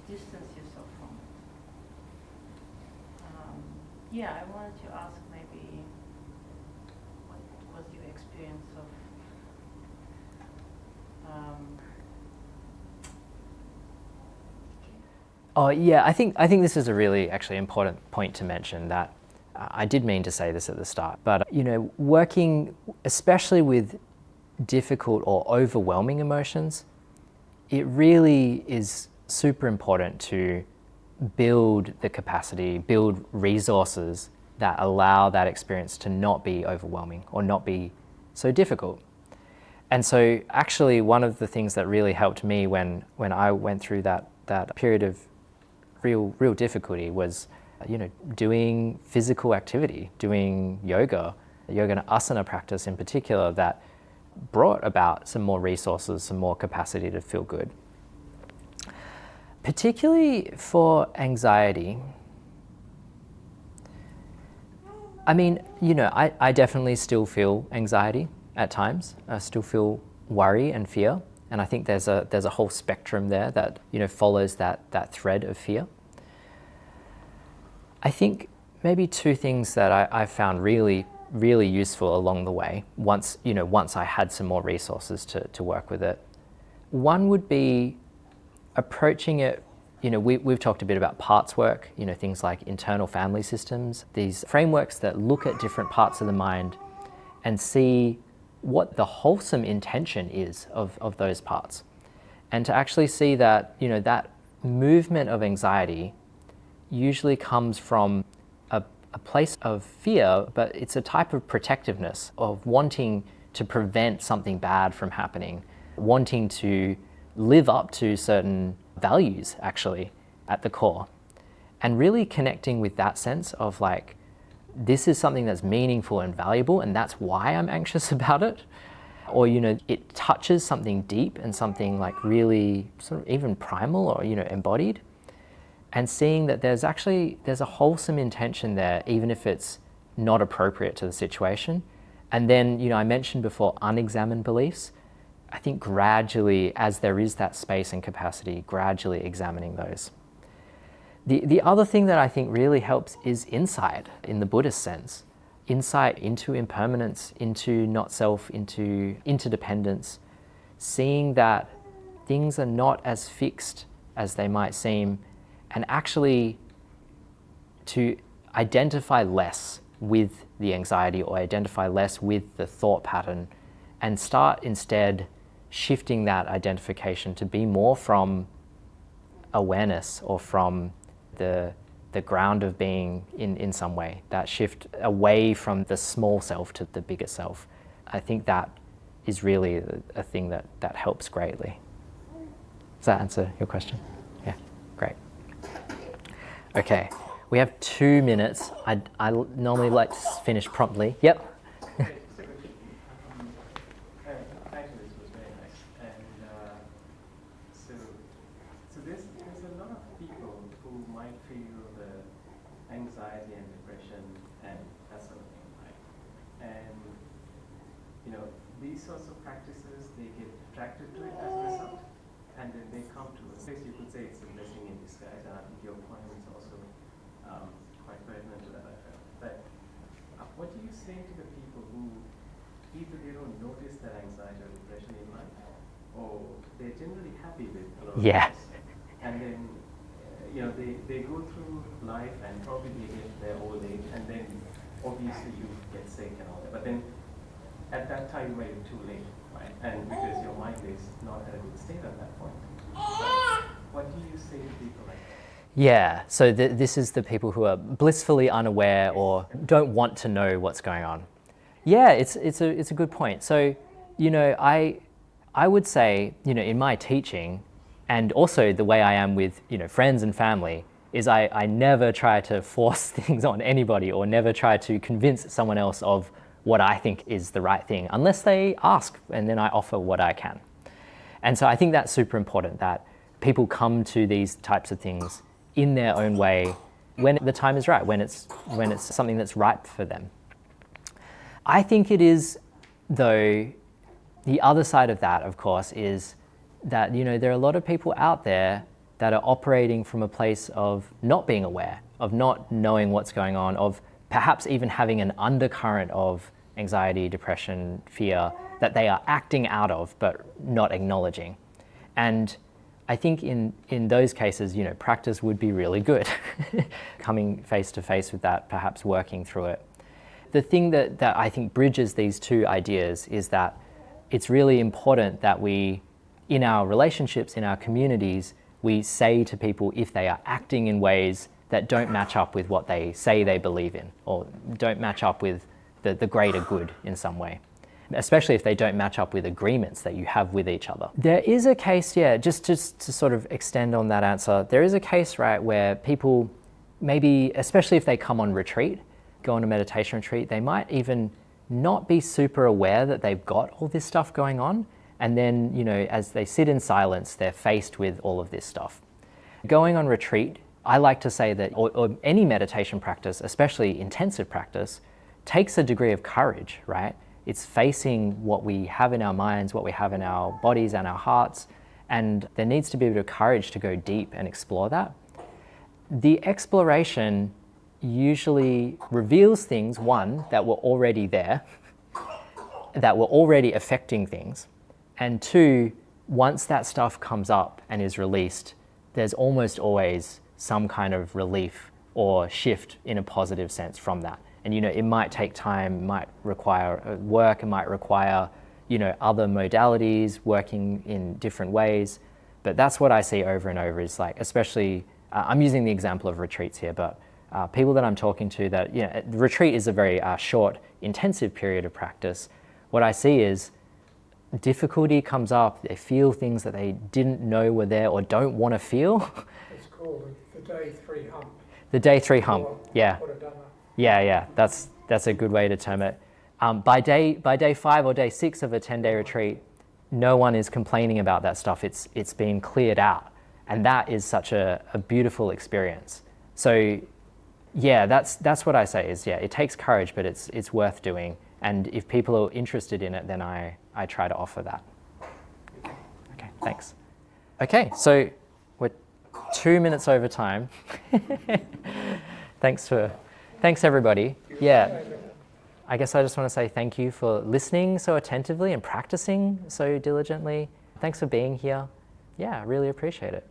distance yourself from it. Yeah, I wanted to ask maybe what was your experience of Oh yeah, I think this is a really actually important point to mention that I did mean to say this at the start, but working especially with difficult or overwhelming emotions, it really is super important to build the capacity, build resources that allow that experience to not be overwhelming or not be so difficult. And so actually one of the things that really helped me when I went through that period of real difficulty was doing physical activity, doing yoga and asana practice in particular, that brought about some more resources, some more capacity to feel good. Particularly for anxiety, I mean, I definitely still feel anxiety at times. I still feel worry and fear. And I think there's a whole spectrum there that follows that thread of fear. I think maybe two things that I found really useful along the way once I had some more resources to work with it. One would be approaching it. We've talked a bit about parts work, things like internal family systems, these frameworks that look at different parts of the mind and see what the wholesome intention is of those parts. And to actually see that, that movement of anxiety usually comes from a place of fear, but it's a type of protectiveness, of wanting to prevent something bad from happening, wanting to live up to certain values actually at the core, and really connecting with that sense of like, this is something that's meaningful and valuable, and that's why I'm anxious about it. Or it touches something deep and something like really sort of even primal or embodied, and seeing that there's a wholesome intention there, even if it's not appropriate to the situation. And then I mentioned before unexamined beliefs. I think gradually, as there is that space and capacity, gradually examining those. The other thing that I think really helps is insight in the Buddhist sense. Insight into impermanence, into not self, into interdependence. Seeing that things are not as fixed as they might seem, and actually to identify less with the anxiety or identify less with the thought pattern, and start instead shifting that identification to be more from awareness or from the ground of being in some way, that shift away from the small self to the bigger self. I think that is really a thing that helps greatly. Does that answer your question? Yeah, great. Okay, we have 2 minutes. I normally like to finish promptly. Yep. Actually, this was very nice. And so there's a lot of people who might feel the anxiety and depression and that sort of thing, right? And these sorts of practices, they get attracted to it as a result, and then they come to us. You could say it's a blessing in disguise, and I think your poem is also quite pertinent to that, I felt. But what do you say to the people who either they don't notice their anxiety or depression in life, or they're generally happy with a lot of Yeah. things. And then, they go through life and probably they get their old age, and then obviously you get sick and all that. But then at that time you might be too late, right? And because your mind is not at a good state at that point. So what do you say to people like that? Yeah, so this is the people who are blissfully unaware or don't want to know what's going on. Yeah, it's a good point. So, I would say, in my teaching, and also the way I am with, friends and family, is I never try to force things on anybody or never try to convince someone else of what I think is the right thing, unless they ask, and then I offer what I can. And so I think that's super important, that people come to these types of things in their own way when the time is right, when it's something that's ripe for them. I think it is, though, the other side of that, of course, is that, there are a lot of people out there that are operating from a place of not being aware, of not knowing what's going on, of perhaps even having an undercurrent of anxiety, depression, fear that they are acting out of but not acknowledging. And I think in those cases, practice would be really good. Coming face to face with that, perhaps working through it. The thing that I think bridges these two ideas is that it's really important that we, in our relationships, in our communities, we say to people if they are acting in ways that don't match up with what they say they believe in, or don't match up with the greater good in some way. Especially if they don't match up with agreements that you have with each other. There is a case, just to sort of extend on that answer, there is a case, right, where people maybe, especially if they come on retreat, go on a meditation retreat, they might even not be super aware that they've got all this stuff going on. And then, as they sit in silence, they're faced with all of this stuff. Going on retreat, I like to say that, or any meditation practice, especially intensive practice, takes a degree of courage, right? It's facing what we have in our minds, what we have in our bodies and our hearts, and there needs to be a bit of courage to go deep and explore that. The exploration usually reveals things, one, that were already there, that were already affecting things, and two, once that stuff comes up and is released, there's almost always some kind of relief or shift in a positive sense from that. And it might take time, it might require work, it might require other modalities, working in different ways. But that's what I see over and over is like, especially, I'm using the example of retreats here, but people that I'm talking to that, the retreat is a very short, intensive period of practice. What I see is difficulty comes up, they feel things that they didn't know were there or don't want to feel. It's called the day 3 hump. The day 3 hump, Or yeah. Buddha-Dhamma. Yeah, that's a good way to term it. By day 5 or day 6 of a 10-day retreat, no one is complaining about that stuff. It's been cleared out, and that is such a beautiful experience. So, that's what I say is it takes courage, but it's worth doing. And if people are interested in it, then I try to offer that. Okay, thanks. Okay, so we're 2 minutes over time. Thanks everybody. Yeah, I guess I just want to say thank you for listening so attentively and practicing so diligently. Thanks for being here. Yeah, I really appreciate it.